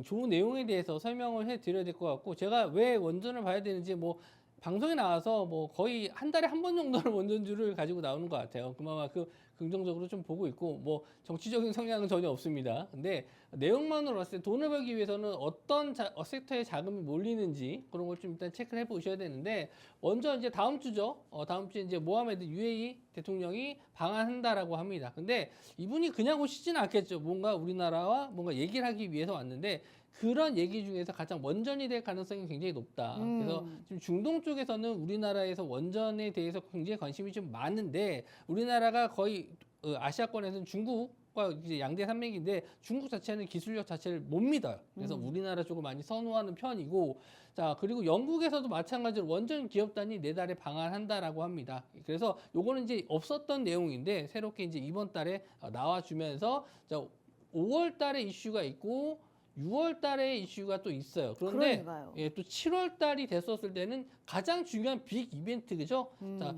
좋은 내용에 대해서 설명을 해드려야 될 것 같고 제가 왜 원전을 봐야 되는지 뭐 방송에 나와서 뭐 거의 한 달에 한 번 정도는 원전주를 가지고 나오는 것 같아요. 그만큼 긍정적으로 좀 보고 있고 뭐 정치적인 성향은 전혀 없습니다. 근데 내용만으로 봤을 때 돈을 벌기 위해서는 어떤 섹터에 자금이 몰리는지 그런 걸 좀 일단 체크를 해보셔야 되는데 먼저 이제 다음 주죠. 다음 주에 이제 모하메드 UAE 대통령이 방한한다라고 합니다. 근데 이분이 그냥 오시지는 않겠죠. 뭔가 우리나라와 뭔가 얘기를 하기 위해서 왔는데 그런 얘기 중에서 가장 원전이 될 가능성이 굉장히 높다. 그래서 지금 중동 쪽에서는 우리나라에서 원전에 대해서 굉장히 관심이 좀 많은데 우리나라가 거의 아시아권에서는 중국과 이제 양대 산맥인데 중국 자체는 기술력 자체를 못 믿어요. 그래서 우리나라 쪽을 많이 선호하는 편이고 자 그리고 영국에서도 마찬가지로 원전 기업단이 내달에 방한한다라고 합니다. 그래서 요거는 이제 없었던 내용인데 새롭게 이제 이번 달에 나와주면서 자 5월 달에 이슈가 있고 6월 달에 이슈가 또 있어요. 그런데 예, 또 7월 달이 됐었을 때는 가장 중요한 빅 이벤트 그죠? 자,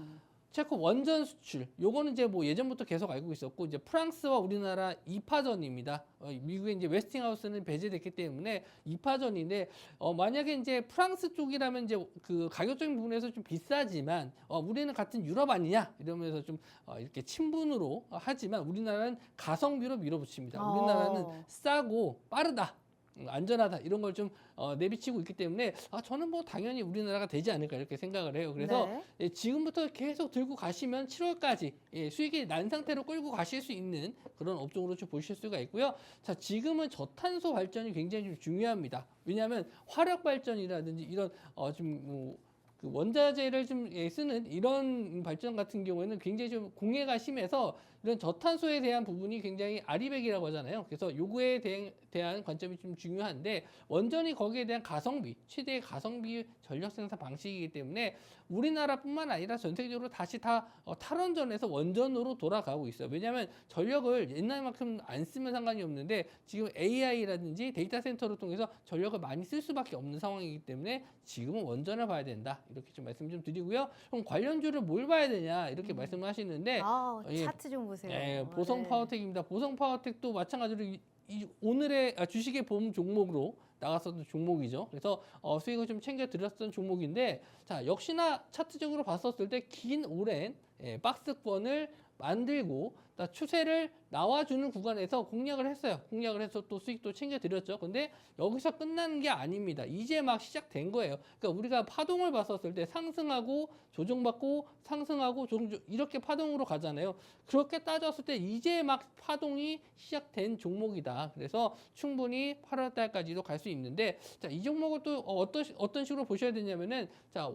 체코 원전 수출. 요거는 이제 뭐 예전부터 계속 알고 있었고 이제 프랑스와 우리나라 2파전입니다. 미국의 이제 웨스팅하우스는 배제됐기 때문에 2파전인데 만약에 이제 프랑스 쪽이라면 이제 그 가격적인 부분에서 좀 비싸지만 우리는 같은 유럽 아니냐 이러면서 좀 이렇게 친분으로 하지만 우리나라는 가성비로 밀어붙입니다. 우리나라는 싸고 빠르다. 안전하다 이런 걸 좀 내비치고 있기 때문에 저는 뭐 당연히 우리나라가 되지 않을까 이렇게 생각을 해요. 그래서 예, 지금부터 계속 들고 가시면 7월까지 예, 수익이 난 상태로 끌고 가실 수 있는 그런 업종으로 좀 보실 수가 있고요. 자 지금은 저탄소 발전이 굉장히 좀 중요합니다. 왜냐하면 화력 발전이라든지 이런 좀 그 원자재를 좀 쓰는 이런 발전 같은 경우에는 굉장히 좀 공해가 심해서 이런 저탄소에 대한 부분이 굉장히 아리백이라고 하잖아요. 그래서 요거에 대한 관점이 좀 중요한데 원전이 거기에 대한 가성비, 최대의 가성비 전력 생산 방식이기 때문에 우리나라뿐만 아니라 전 세계적으로 다시 다 탈원전에서 원전으로 돌아가고 있어요. 왜냐하면 전력을 옛날만큼 안 쓰면 상관이 없는데 지금 AI라든지 데이터 센터를 통해서 전력을 많이 쓸 수밖에 없는 상황이기 때문에 지금은 원전을 봐야 된다. 이렇게 좀 말씀 좀 드리고요. 그럼 관련주를 뭘 봐야 되냐 이렇게 말씀을 하시는데 예, 차트 좀 보세요. 예, 보성 네. 파워텍입니다. 보성 파워텍도 마찬가지로 오늘의 주식의 봄 종목으로 나갔었던 종목이죠. 그래서 수익을 좀 챙겨 드렸던 종목인데, 자 역시나 차트적으로 봤었을 때 긴 오랜 박스권을 만들고 추세를 나와주는 구간에서 공략을 했어요. 공략을 해서 또 수익도 챙겨드렸죠. 근데 여기서 끝나는 게 아닙니다. 이제 막 시작된 거예요. 그러니까 우리가 파동을 봤었을 때 상승하고 조정받고 상승하고 조정 이렇게 파동으로 가잖아요. 그렇게 따졌을 때 이제 막 파동이 시작된 종목이다. 그래서 충분히 8월 달까지도 갈 수 있는데, 자, 이 종목을 또 어떤 식으로 보셔야 되냐면은, 자,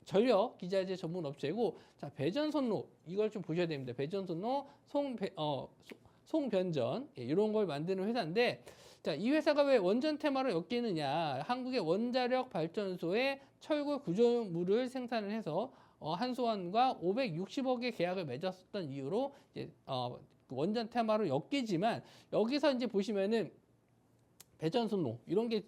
전력 기자재 전문 업체고, 자, 배전선로 이걸 좀 보셔야 됩니다. 배전선로 송변전 이런 걸 만드는 회사인데, 자, 이 회사가 왜 원전 테마로 엮이느냐? 한국의 원자력 발전소에 철골 구조물을 생산을 해서 한수원과 560억의 계약을 맺었던 이유로 이제 원전 테마로 엮이지만, 여기서 이제 보시면은 배전선로 이런 게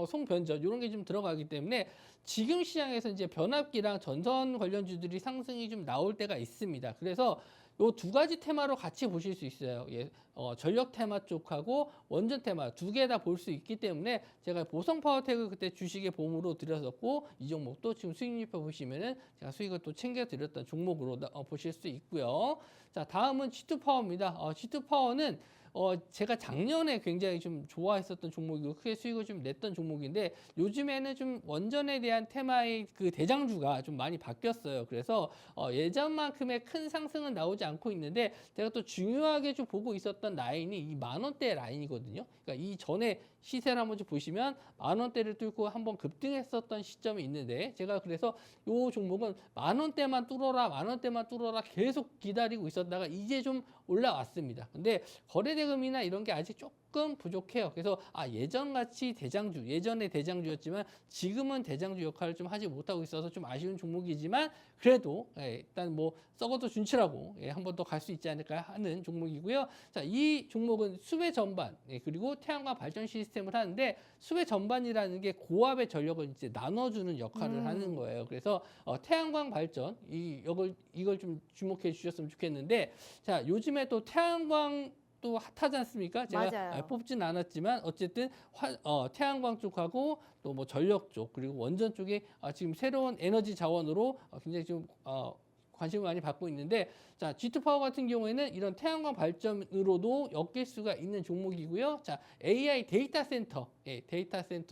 송변전 이런 게 좀 들어가기 때문에 지금 시장에서 이제 변압기랑 전선 관련주들이 상승이 좀 나올 때가 있습니다. 그래서 요 두 가지 테마로 같이 보실 수 있어요. 예, 전력 테마 쪽하고 원전 테마 두 개 다 볼 수 있기 때문에 제가 보성 파워텍을 그때 주식의 봄으로 드렸었고, 이 종목도 지금 수익률표 보시면은 제가 수익을 또 챙겨 드렸던 종목으로 보실 수 있고요. 자, 다음은 G2 파워입니다. G2 파워는 제가 작년에 굉장히 좀 좋아했었던 종목이고 크게 수익을 좀 냈던 종목인데, 요즘에는 좀 원전에 대한 테마의 그 대장주가 좀 많이 바뀌었어요. 그래서 예전만큼의 큰 상승은 나오지 않고 있는데, 제가 또 중요하게 좀 보고 있었던 라인이 이 10,000원대 라인이거든요. 그러니까 이 전에 시세를 한번 좀 보시면 10,000원대를 뚫고 한번 급등했었던 시점이 있는데, 제가 그래서 이 종목은 10,000원대만 뚫어라 10,000원대만 뚫어라 계속 기다리고 있었다가 이제 좀 올라왔습니다. 근데 거래대금이나 이런 게 아직 조금 부족해요. 그래서 예전같이 예전에 대장주였지만 지금은 대장주 역할을 좀 하지 못하고 있어서 좀 아쉬운 종목이지만, 그래도 일단 뭐 썩어도 준치라고 한 번 더 갈 수 있지 않을까 하는 종목이고요. 자, 이 종목은 수배 전반 그리고 태양광 발전 시스템을 하는데, 수배 전반이라는 게 고압의 전력을 이제 나눠주는 역할을 하는 거예요. 그래서 태양광 발전 이걸 좀 주목해 주셨으면 좋겠는데, 자, 요즘에 또 태양광 또 핫하지 않습니까? 제가 맞아요. 뽑진 않았지만 어쨌든 태양광 쪽하고 또 뭐 전력 쪽 그리고 원전 쪽에 지금 새로운 에너지 자원으로 굉장히 좀 관심을 많이 받고 있는데, 자, G2 파워 같은 경우에는 이런 태양광 발전으로도 엮일 수가 있는 종목이고요. 자, AI 데이터 센터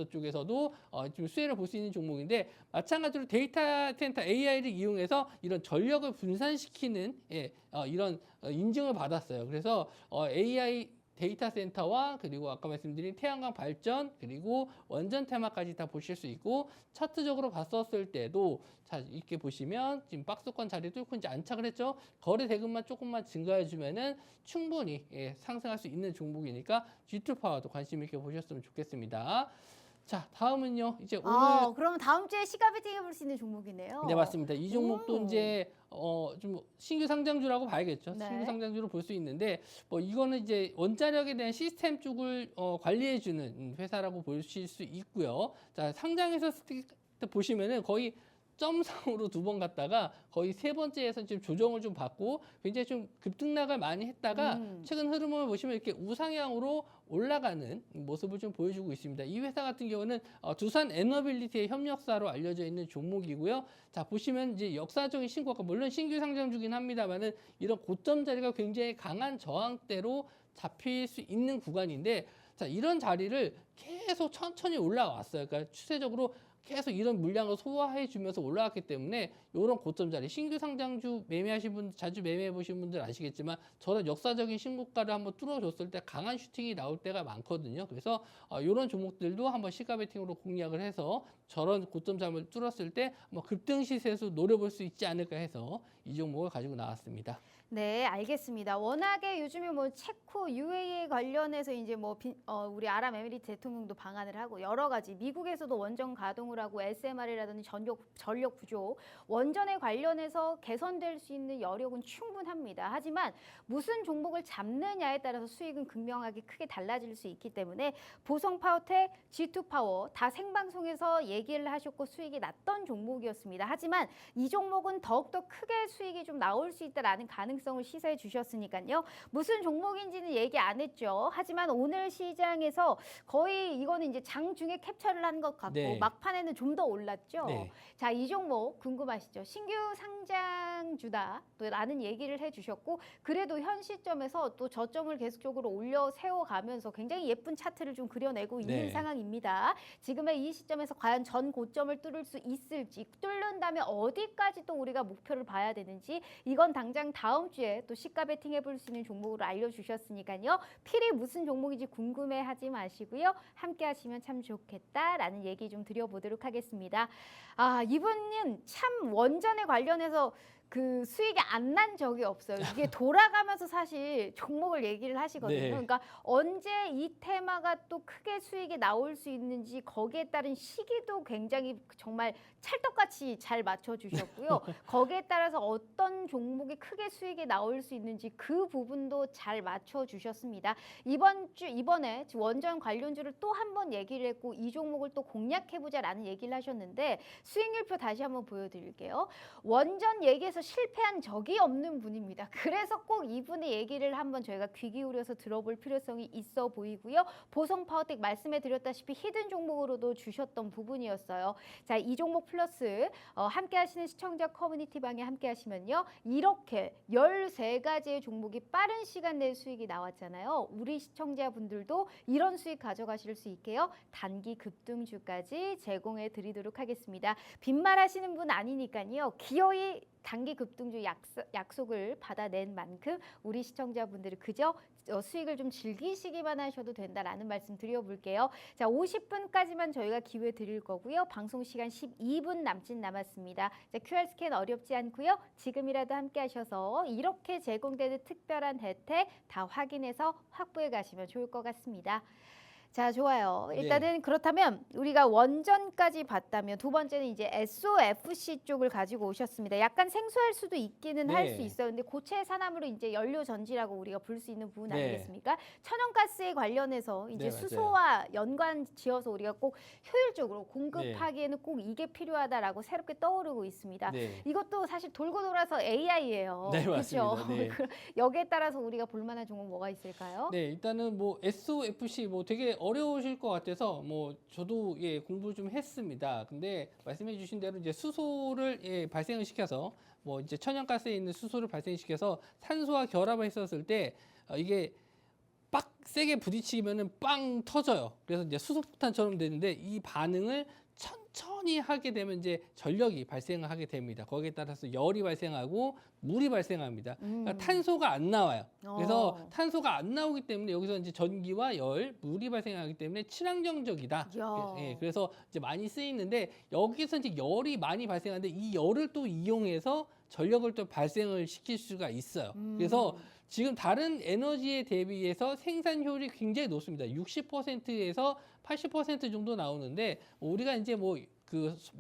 쪽에서도 좀 수혜를 볼 수 있는 종목인데, 마찬가지로 데이터 센터 AI를 이용해서 이런 전력을 분산시키는 이런 인증을 받았어요. 그래서 AI 데이터 센터와 그리고 아까 말씀드린 태양광 발전 그리고 원전 테마까지 다 보실 수 있고, 차트적으로 봤었을 때도 자, 이렇게 보시면 지금 박스권 자리 뚫고 이제 안착을 했죠. 거래 대금만 조금만 증가해 주면은 충분히 상승할 수 있는 종목이니까 G2 파워도 관심 있게 보셨으면 좋겠습니다. 자, 다음은요. 이제 오늘 그러면 다음 주에 시가 베팅해 볼 수 있는 종목이네요. 네, 맞습니다. 이 종목도 이제 좀 신규 상장주라고 봐야겠죠. 네. 신규 상장주로 볼 수 있는데, 뭐 이거는 이제 원자력에 대한 시스템 쪽을 관리해주는 회사라고 보실 수 있고요. 자, 상장했었을 때 보시면은 거의 점상으로 2번 갔다가 거의 3번째에서 지금 조정을 좀 받고 굉장히 좀 급등락을 많이 했다가 최근 흐름을 보시면 이렇게 우상향으로 올라가는 모습을 좀 보여주고 있습니다. 이 회사 같은 경우는 두산 에너빌리티의 협력사로 알려져 있는 종목이고요. 자, 보시면 이제 역사적인 신고가 물론 신규 상장주긴 합니다만은 이런 고점 자리가 굉장히 강한 저항대로 잡힐 수 있는 구간인데, 자, 이런 자리를 계속 천천히 올라왔어요. 그러니까 추세적으로 계속 이런 물량을 소화해 주면서 올라왔기 때문에 이런 고점 자리 신규 상장주 매매하신 분 자주 매매해 보신 분들 아시겠지만, 저런 역사적인 신고가를 한번 뚫어줬을 때 강한 슈팅이 나올 때가 많거든요. 그래서 이런 종목들도 한번 시가 베팅으로 공략을 해서 저런 고점 자리를 뚫었을 때 뭐 급등 시세에서 노려볼 수 있지 않을까 해서 이 종목을 가지고 나왔습니다. 네, 알겠습니다. 워낙에 요즘에 뭐 체코 UAE 관련해서 이제 뭐 우리 아랍에미리트 대통령도 방한을 하고 여러 가지 미국에서도 원전 가동을 하고 SMR이라든지 전력 부족, 원전에 관련해서 개선될 수 있는 여력은 충분합니다. 하지만 무슨 종목을 잡느냐에 따라서 수익은 극명하게 크게 달라질 수 있기 때문에 보성 파워텍, G2 파워 다 생방송에서 얘기를 하셨고 수익이 났던 종목이었습니다. 하지만 이 종목은 더욱더 크게 수익이 좀 나올 수 있다라는 가능성을 시사해 주셨으니까요. 무슨 종목인지는 얘기 안 했죠. 하지만 오늘 시장에서 거의 이거는 이제 장중에 캡처를 한 것 같고 네. 막판에는 좀 더 올랐죠. 네. 자, 이 종목 궁금하시죠? 신규 상장주다 또 라는 얘기를 해주셨고 그래도 현 시점에서 또 저점을 계속적으로 올려 세워가면서 굉장히 예쁜 차트를 좀 그려내고 있는 네. 상황입니다. 지금의 이 시점에서 과연 전 고점을 뚫을 수 있을지, 뚫는다면 어디까지 또 우리가 목표를 봐야 되는지 이건 당장 다음 주에 또 시가 베팅 해볼 수 있는 종목으로 알려주셨으니까요. 필히 무슨 종목인지 궁금해하지 마시고요. 함께 하시면 참 좋겠다라는 얘기 좀 드려보도록 하겠습니다. 아, 이분은 참 원전에 관련해서 그 수익이 안 난 적이 없어요. 이게 돌아가면서 사실 종목을 얘기를 하시거든요. 네. 그러니까 언제 이 테마가 또 크게 수익이 나올 수 있는지 거기에 따른 시기도 굉장히 정말 찰떡같이 잘 맞춰주셨고요. 거기에 따라서 어떤 종목이 크게 수익이 나올 수 있는지 그 부분도 잘 맞춰주셨습니다. 이번에 원전 관련주를 또 한 번 얘기를 했고 이 종목을 또 공략해보자라는 얘기를 하셨는데 수익률표 다시 한번 보여드릴게요. 원전 얘기에서 실패한 적이 없는 분입니다. 그래서 꼭 이분의 얘기를 한번 저희가 귀 기울여서 들어볼 필요성이 있어 보이고요. 보성 파워텍 말씀해 드렸다시피 히든 종목으로도 주셨던 부분이었어요. 자, 이 종목 플러스 함께 하시는 시청자 커뮤니티 방에 함께 하시면요. 이렇게 13가지의 종목이 빠른 시간 내에 수익이 나왔잖아요. 우리 시청자분들도 이런 수익 가져가실 수 있게요. 단기 급등주까지 제공해 드리도록 하겠습니다. 빈말하시는 분 아니니까요. 기어이 단기 급등주 약속을 받아낸 만큼 우리 시청자분들이 그저 수익을 좀 즐기시기만 하셔도 된다라는 말씀 드려볼게요. 자, 50분까지만 저희가 기회 드릴 거고요. 방송 시간 12분 남았습니다. 자, QR 스캔 어렵지 않고요. 지금이라도 함께 하셔서 이렇게 제공되는 특별한 혜택 다 확인해서 확보해 가시면 좋을 것 같습니다. 자, 좋아요. 일단은 그렇다면 우리가 원전까지 봤다면 두 번째는 이제 SOFC 쪽을 가지고 오셨습니다. 약간 생소할 수도 있기는 할 수 있어요. 근데 고체 산화물을 이제 연료 전지라고 우리가 부를 수 있는 부분 아니겠습니까? 천연가스에 관련해서 이제 수소와 연관 지어서 우리가 꼭 효율적으로 공급하기에는 꼭 이게 필요하다라고 새롭게 떠오르고 있습니다. 이것도 사실 돌고 돌아서 AI예요. 네, 맞습니다. 그렇죠? 네. 여기에 따라서 우리가 볼만한 종목 뭐가 있을까요? 네, 일단은 뭐 SOFC 뭐 되게 어려우실 것 같아서 뭐 저도 공부를 좀 했습니다. 근데 말씀해주신 대로 이제 수소를 발생을 시켜서 뭐 이제 천연가스에 있는 수소를 발생시켜서 산소와 결합을 했었을 때 이게 빡 세게 부딪히면은 빵 터져요. 그래서 이제 수소폭탄처럼 되는데 이 반응을 천천히 하게 되면 이제 전력이 발생을 하게 됩니다. 거기에 따라서 열이 발생하고 물이 발생합니다. 그러니까 탄소가 안 나와요. 그래서 탄소가 안 나오기 때문에 여기서 이제 전기와 열, 물이 발생하기 때문에 친환경적이다. 그래서 이제 많이 쓰이는데 여기서 이제 열이 많이 발생하는데 이 열을 또 이용해서 전력을 또 발생을 시킬 수가 있어요. 그래서 지금 다른 에너지에 대비해서 생산 효율이 굉장히 높습니다. 60%에서 80% 정도 나오는데 우리가 이제 뭐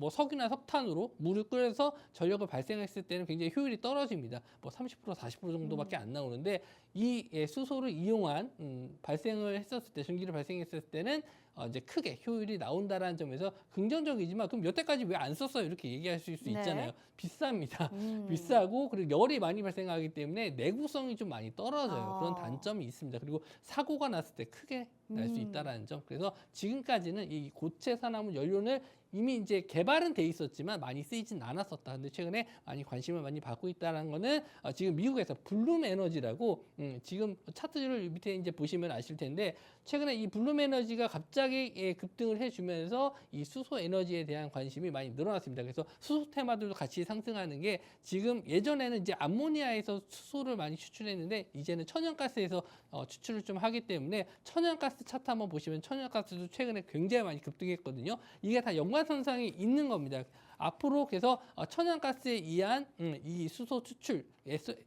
석유나 석탄으로 물을 끓여서 전력을 발생했을 때는 굉장히 효율이 떨어집니다. 뭐 30%, 40% 정도밖에 안 나오는데 이 수소를 이용한 발생을 했었을 때, 전기를 발생했을 때는 이제 크게 효율이 나온다라는 점에서 긍정적이지만 그럼 여태까지 왜 안 썼어요? 이렇게 얘기하실 수 있잖아요. 비쌉니다. 비싸고 그리고 열이 많이 발생하기 때문에 내구성이 좀 많이 떨어져요. 그런 단점이 있습니다. 그리고 사고가 났을 때 크게 날 수 있다라는 점. 그래서 지금까지는 이 고체 산화물 연료를 이미 이제 개발은 돼 있었지만 많이 쓰이진 않았었다. 근데 최근에 많이 관심을 많이 받고 있다는 거는 지금 미국에서 블룸 에너지라고 지금 차트를 밑에 이제 보시면 아실 텐데 최근에 이 블룸 에너지가 갑자기 급등을 해주면서 이 수소 에너지에 대한 관심이 많이 늘어났습니다. 그래서 수소 테마들도 같이 상승하는 게 지금 예전에는 이제 암모니아에서 수소를 많이 추출했는데 이제는 천연가스에서 추출을 좀 하기 때문에 천연가스 차트 한번 보시면 천연가스도 최근에 굉장히 많이 급등했거든요. 이게 다 연관선상이 있는 겁니다. 앞으로 그래서 천연가스에 의한 이 수소 추출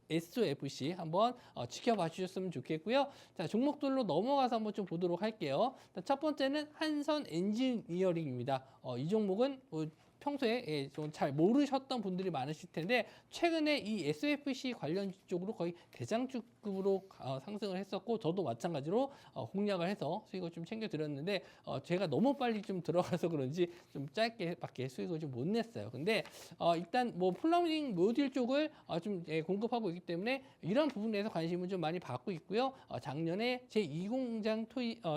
SOFC 한번 지켜봐 주셨으면 좋겠고요. 자, 종목들로 넘어가서 한번 좀 보도록 할게요. 첫 번째는 한선 엔지니어링입니다. 이 종목은 평소에 좀 잘 모르셨던 분들이 많으실 텐데 최근에 이 SOFC 관련 쪽으로 거의 대장주급으로 상승을 했었고 저도 마찬가지로 공략을 해서 수익을 좀 챙겨드렸는데 제가 너무 빨리 좀 들어가서 그런지 좀 짧게밖에 수익을 좀 못 냈어요. 근데 일단 뭐 플러밍 모듈 쪽을 좀 공급하고 있기 때문에 이런 부분에서 관심을 좀 많이 받고 있고요. 작년에 제2공장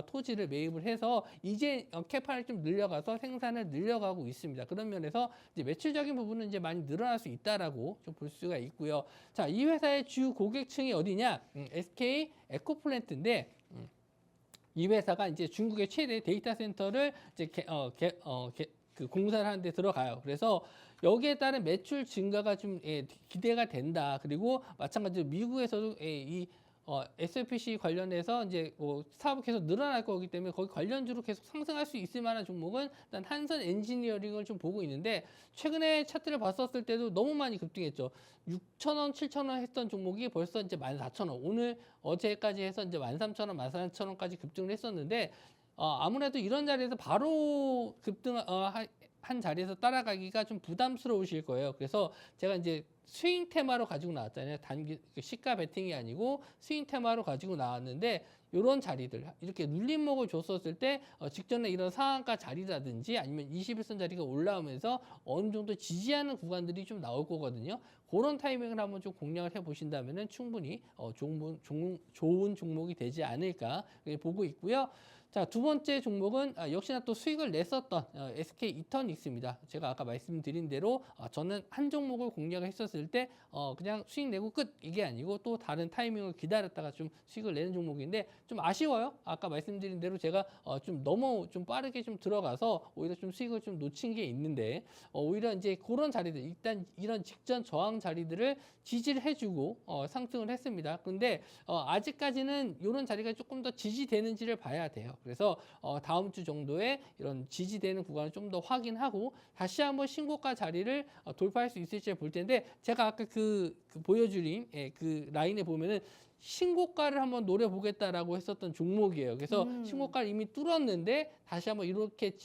토지를 매입을 해서 이제 캐파를 좀 늘려가서 생산을 늘려가고 있습니다. 그런 면에서 이제 매출적인 부분은 이제 많이 늘어날 수 있다라고 좀 볼 수가 있고요. 자, 이 회사의 주 고객층이 어디냐? SK 에코플랜트인데 이 회사가 이제 중국의 최대 데이터 센터를 이제 그 공사를 하는 데 들어가요. 그래서 여기에 따른 매출 증가가 좀 기대가 된다. 그리고 마찬가지로 미국에서도 이 SFPC 관련해서 이제 사업이 계속 늘어날 거기 때문에 거기 관련주로 계속 상승할 수 있을 만한 종목은 일단 한선 엔지니어링을 좀 보고 있는데 최근에 차트를 봤었을 때도 너무 많이 급등했죠. 6,000원, 7,000원 했던 종목이 벌써 이제 14,000원. 오늘 어제까지 해서 이제 13,000원, 14,000원까지 급등을 했었는데 아무래도 이런 자리에서 바로 급등 한 자리에서 따라가기가 좀 부담스러우실 거예요. 그래서 제가 이제 스윙 테마로 가지고 나왔잖아요. 단기 시가 베팅이 아니고 스윙 테마로 가지고 나왔는데 이런 자리들 이렇게 눌림목을 줬었을 때 직전에 이런 상한가 자리라든지 아니면 21선 자리가 올라오면서 어느 정도 지지하는 구간들이 좀 나올 거거든요. 그런 타이밍을 한번 좀 공략을 해보신다면 충분히 좋은 종목이 되지 않을까 보고 있고요. 자, 두 번째 종목은 역시나 또 수익을 냈었던 SK 이터닉스입니다. 제가 아까 말씀드린 대로 저는 한 종목을 공략을 했었을 때 그냥 수익 내고 끝 이게 아니고 또 다른 타이밍을 기다렸다가 좀 수익을 내는 종목인데 좀 아쉬워요. 아까 말씀드린 대로 제가 좀 너무 좀 빠르게 좀 들어가서 오히려 좀 수익을 좀 놓친 게 있는데 오히려 이제 그런 자리들 일단 이런 직전 저항 자리들을 지지를 해주고 상승을 했습니다. 그런데 아직까지는 이런 자리가 조금 더 지지되는지를 봐야 돼요. 그래서 다음 주 정도에 이런 지지되는 구간을 좀 더 확인하고 다시 한번 신고가 자리를 돌파할 수 있을지 볼 텐데 제가 아까 그 보여드린 그 라인에 보면은 신고가를 한번 노려보겠다라고 했었던 종목이에요. 그래서 신고가를 이미 뚫었는데 다시 한번 이렇게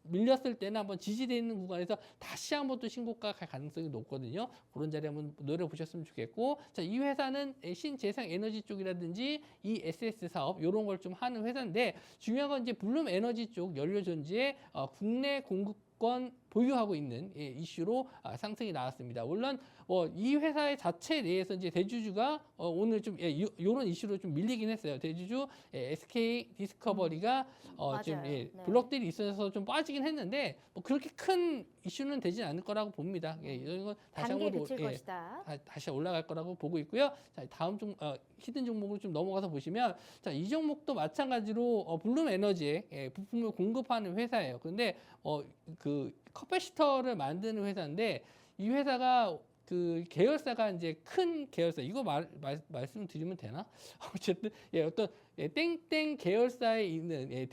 밀렸을 때는 한번 지지되어 있는 구간에서 다시 한번 또 신고가 갈 가능성이 높거든요. 그런 자리 한번 노려보셨으면 좋겠고, 자, 이 회사는 신재생 에너지 쪽이라든지 이 SS 사업 이런 걸 좀 하는 회사인데 중요한 건 이제 블룸 에너지 쪽 연료 전지의 국내 공급권 보유하고 있는 이슈로 상승이 나왔습니다. 물론 이 회사의 자체 내에서 이제 대주주가 오늘 좀 이런 이슈로 좀 밀리긴 했어요. 대주주 SK 디스커버리가 지금 블록들이 있어서 좀 빠지긴 했는데 그렇게 큰 이슈는 되진 않을 거라고 봅니다. 이런 건 다시 한번 다시 올라갈 거라고 보고 있고요. 자, 다음 히든 종목으로 좀 넘어가서 보시면 자, 이 종목도 마찬가지로 블룸 에너지에 부품을 공급하는 회사예요. 그런데 그 커패시터를 만드는 회사인데 이 회사가 그 계열사가 이제 큰 계열사 이거 말씀드리면 되나? 어쨌든 어떤 땡땡 계열사에 있는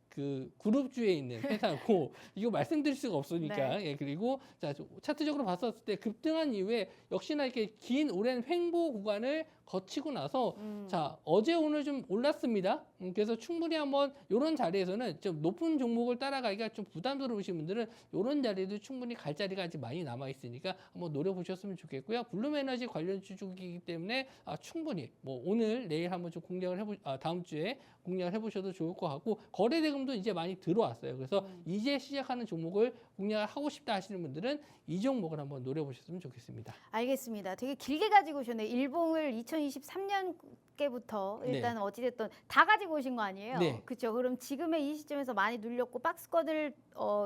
그 그룹주에 있는 회사고 이거 말씀드릴 수가 없으니까 그리고 자 차트적으로 봤었을 때 급등한 이후에 역시나 이렇게 긴 오랜 횡보 구간을 거치고 나서 자 어제 오늘 좀 올랐습니다. 그래서 충분히 한번 이런 자리에서는 좀 높은 종목을 따라가기가 좀 부담스러우신 분들은 이런 자리에도 충분히 갈 자리가 아직 많이 남아 있으니까 한번 노려보셨으면 좋겠고요. 블룸에너지 관련주 쪽이기 때문에 충분히 오늘 내일 한번 좀 공략을 다음 주에 공략을 해보셔도 좋을 것 같고 거래 대금도 이제 많이 들어왔어요. 그래서 이제 시작하는 종목을 공략을 하고 싶다 하시는 분들은 이 종목을 한번 노려보셨으면 좋겠습니다. 알겠습니다. 되게 길게 가지고 오셨네요. 일봉을 2023년께부터 일단 어찌됐든 다 가지고 오신 거 아니에요? 네. 그렇죠. 그럼 지금의 이 시점에서 많이 눌렸고 박스권을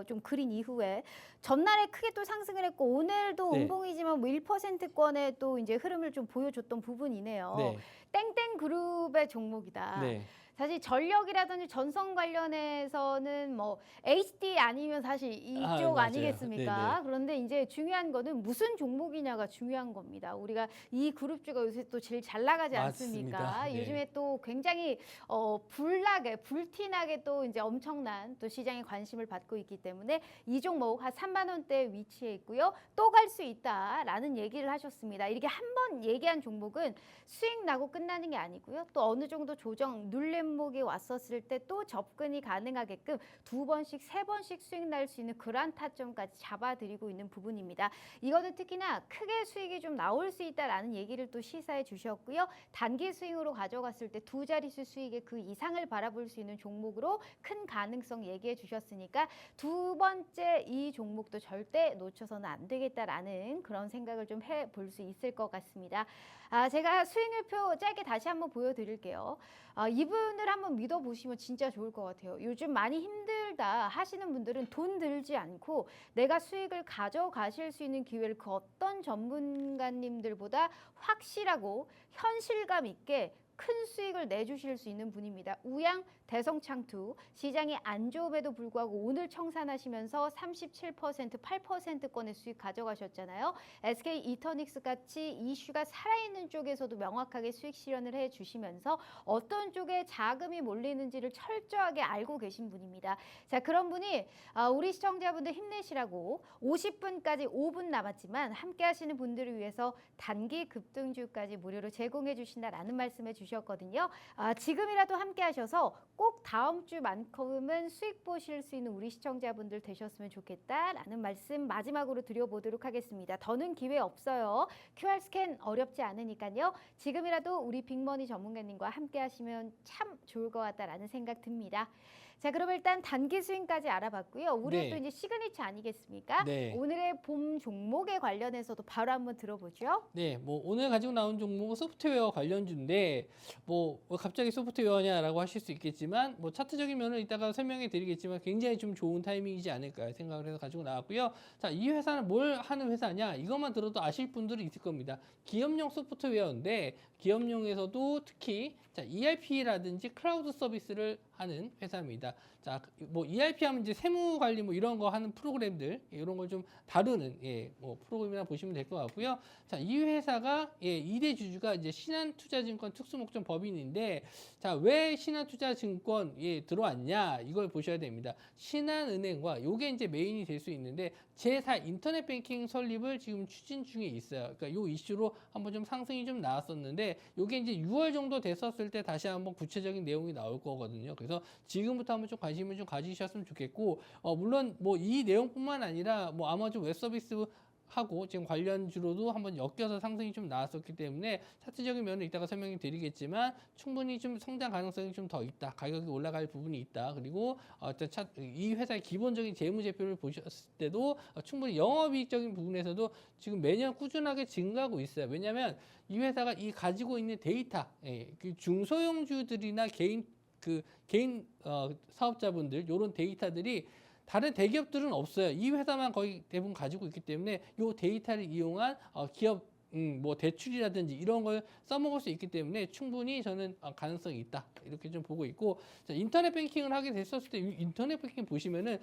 좀 그린 이후에 전날에 크게 또 상승을 했고 오늘도 음봉이지만 1%권의 또 이제 흐름을 좀 보여줬던 부분이네요. 땡땡 그룹의 종목이다. 사실 전력이라든지 전선 관련해서는 HD 아니면 사실 이쪽 아니겠습니까? 그런데 이제 중요한 거는 무슨 종목이냐가 중요한 겁니다. 우리가 이 그룹주가 요새 또 제일 잘 나가지 않습니까? 맞습니다. 네. 요즘에 또 굉장히 불티나게 또 이제 엄청난 또 시장에 관심을 받고 있기 때문에 이 종목 한 3만 원대에 위치해 있고요. 또 갈 수 있다라는 얘기를 하셨습니다. 이렇게 한 번 얘기한 종목은 수익 나고 끝나는 게 아니고요. 또 어느 정도 조정 눌림목이 왔었을 때 또 접근이 가능하게끔 2번씩 3번씩 수익 날 수 있는 그런 타점까지 잡아드리고 있는 부분입니다. 이거는 특히나 크게 수익이 좀 나올 수 있다라는 얘기를 또 시사해 주셨고요. 단기 스윙으로 가져갔을 때 두 자릿수 수익의 그 이상을 바라볼 수 있는 종목으로 큰 가능성 얘기해 주셨으니까 두 번째 이 종목도 절대 놓쳐서는 안 되겠다라는 그런 생각을 좀 해볼 수 있을 것 같습니다. 제가 수익률표 짧게 다시 한번 보여드릴게요. 이분을 한번 믿어보시면 진짜 좋을 것 같아요. 요즘 많이 힘들다 하시는 분들은 돈 들지 않고 내가 수익을 가져가실 수 있는 기회를 그 어떤 전문가님들보다 확실하고 현실감 있게 큰 수익을 내주실 수 있는 분입니다. 우양 대성창투 시장이 안 좋음에도 불구하고 오늘 청산하시면서 37%, 8%권의 수익 가져가셨잖아요. SK 이터닉스 같이 이슈가 살아있는 쪽에서도 명확하게 수익 실현을 해주시면서 어떤 쪽에 자금이 몰리는지를 철저하게 알고 계신 분입니다. 자, 그런 분이 우리 시청자분들 힘내시라고 50분까지 5분 남았지만 함께 하시는 분들을 위해서 단기 급등주까지 무료로 제공해 주신다라는 말씀해 주셨거든요. 지금이라도 함께 하셔서 꼭 다음 주만큼은 수익 보실 수 있는 우리 시청자분들 되셨으면 좋겠다라는 말씀 마지막으로 드려보도록 하겠습니다. 더는 기회 없어요. QR 스캔 어렵지 않으니까요. 지금이라도 우리 빅머니 전문가님과 함께 하시면 참 좋을 것 같다라는 생각 듭니다. 자, 그럼 일단 단기 스윙까지 알아봤고요. 우리의 네. 또 이제 시그니처 아니겠습니까? 네. 오늘의 봄 종목에 관련해서도 바로 한번 들어보죠. 네, 뭐 오늘 가지고 나온 종목은 소프트웨어 관련주인데 뭐 갑자기 소프트웨어냐라고 하실 수 있겠지만 뭐 차트적인 면을 이따가 설명해 드리겠지만 굉장히 좀 좋은 타이밍이지 않을까 생각을 해서 가지고 나왔고요. 자, 이 회사는 뭘 하는 회사냐? 이것만 들어도 아실 분들이 있을 겁니다. 기업용 소프트웨어인데 기업용에서도 특히 자, ERP라든지 클라우드 서비스를 하는 회사입니다. 자, 뭐 ERP 하면 이제 세무 관리 뭐 이런 거 하는 프로그램들 이런 걸 좀 다루는 뭐 프로그램이라 보시면 될 것 같고요. 자, 이 회사가 2대 주주가 이제 신한투자증권 특수목적 법인인데 자, 왜 신한투자증권에 들어왔냐 이걸 보셔야 됩니다. 신한은행과 요게 이제 메인이 될 수 있는데 제4 인터넷 뱅킹 설립을 지금 추진 중에 있어요. 그러니까 요 이슈로 한번 좀 상승이 좀 나왔었는데 요게 이제 6월 정도 됐었을 때 다시 한번 구체적인 내용이 나올 거거든요. 그래서 지금부터 한번 좀 관심을 좀 가지셨으면 좋겠고 물론 뭐 이 내용뿐만 아니라 뭐 아마존 웹 서비스 하고 지금 관련주로도 한번 엮여서 상승이 좀 나왔었기 때문에 차트적인 면은 이따가 설명이 드리겠지만 충분히 좀 성장 가능성이 좀 더 있다. 가격이 올라갈 부분이 있다. 그리고 이 회사의 기본적인 재무제표를 보셨을 때도 충분히 영업이익적인 부분에서도 지금 매년 꾸준하게 증가하고 있어요. 왜냐하면 이 회사가 이 가지고 있는 데이터, 그 중소형주들이나 개인 사업자분들 이런 데이터들이 다른 대기업들은 없어요. 이 회사만 거의 대부분 가지고 있기 때문에 이 데이터를 이용한 기업 뭐 대출이라든지 이런 걸 써먹을 수 있기 때문에 충분히 저는 가능성이 있다 이렇게 좀 보고 있고 자, 인터넷 뱅킹을 하게 됐었을 때 인터넷 뱅킹 보시면은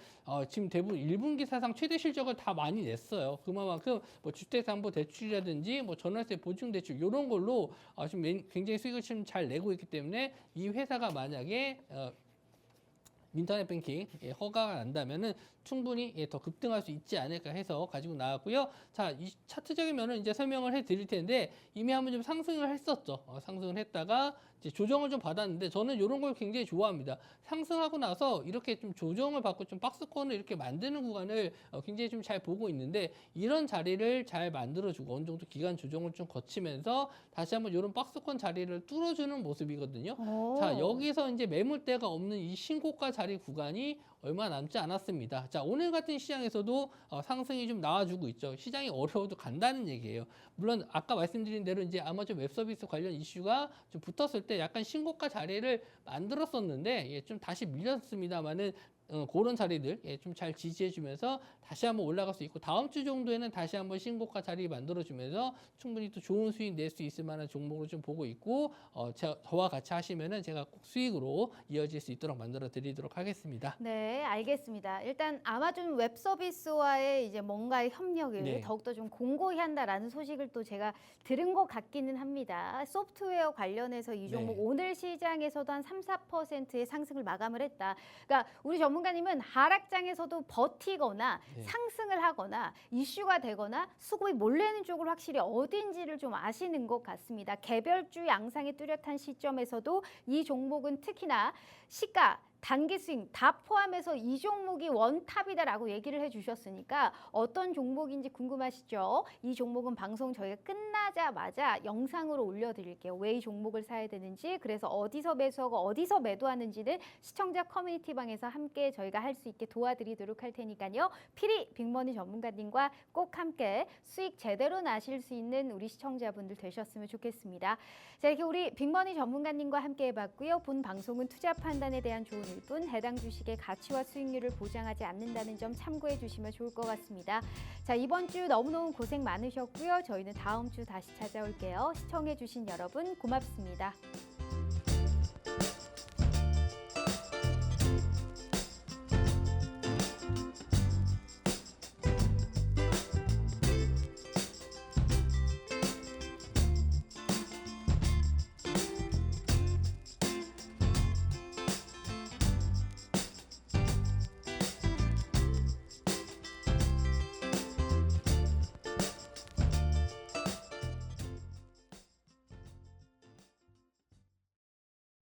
지금 대부분 1분기 사상 최대 실적을 다 많이 냈어요. 그만큼 뭐 주택담보대출이라든지 뭐 전월세 보증대출 이런 걸로 지금 굉장히 수익을 지금 잘 내고 있기 때문에 이 회사가 만약에 인터넷 뱅킹 허가가 난다면은 충분히 더 급등할 수 있지 않을까 해서 가지고 나왔고요. 자, 이 차트적인 면은 이제 설명을 해 드릴 텐데 이미 한번 좀 상승을 했었죠. 상승을 했다가 이제 조정을 좀 받았는데 저는 이런 걸 굉장히 좋아합니다. 상승하고 나서 이렇게 좀 조정을 받고 좀 박스권을 이렇게 만드는 구간을 굉장히 좀 잘 보고 있는데 이런 자리를 잘 만들어주고 어느 정도 기간 조정을 좀 거치면서 다시 한번 이런 박스권 자리를 뚫어주는 모습이거든요. 자, 여기서 이제 매물대가 없는 이 신고가 자리 구간이 얼마 남지 않았습니다. 자, 오늘 같은 시장에서도 상승이 좀 나와주고 있죠. 시장이 어려워도 간다는 얘기예요. 물론 아까 말씀드린 대로 이제 아마존 웹서비스 관련 이슈가 좀 붙었을 때 약간 신고가 자리를 만들었었는데 좀 다시 밀렸습니다만은 그런 자리들 좀 잘 지지해주면서 다시 한번 올라갈 수 있고 다음 주 정도에는 다시 한번 신고가 자리 만들어주면서 충분히 또 좋은 수익 낼 수 있을 만한 종목으로 좀 보고 있고 저와 같이 하시면은 제가 꼭 수익으로 이어질 수 있도록 만들어 드리도록 하겠습니다. 네, 알겠습니다. 일단 아마존 웹 서비스와의 이제 뭔가의 협력을 네. 더욱더 좀 공고히 한다라는 소식을 또 제가 들은 것 같기는 합니다. 소프트웨어 관련해서 이 종목 네. 오늘 시장에서도 한 3, 4%의 상승을 마감을 했다. 그러니까 우리 전문가님은 하락장에서도 버티거나 네. 상승을 하거나 이슈가 되거나 수급이 몰리는 쪽을 확실히 어딘지를 좀 아시는 것 같습니다. 개별주 양상이 뚜렷한 시점에서도 이 종목은 특히나 시가 단기 스윙 다 포함해서 이 종목이 원탑이다라고 얘기를 해주셨으니까 어떤 종목인지 궁금하시죠? 이 종목은 방송 저희가 끝나자마자 영상으로 올려드릴게요. 왜 이 종목을 사야 되는지, 그래서 어디서 매수하고 어디서 매도하는지는 시청자 커뮤니티 방에서 함께 저희가 할 수 있게 도와드리도록 할 테니까요. 필히 빅머니 전문가님과 꼭 함께 수익 제대로 나실 수 있는 우리 시청자분들 되셨으면 좋겠습니다. 자, 이렇게 우리 빅머니 전문가님과 함께 해봤고요. 본 방송은 투자 판단에 대한 조언일 뿐 해당 주식의 가치와 수익률을 보장하지 않는다는 점 참고해 주시면 좋을 것 같습니다. 자, 이번 주 너무너무 고생 많으셨고요. 저희는 다음 주 다시 찾아올게요. 시청해 주신 여러분 고맙습니다.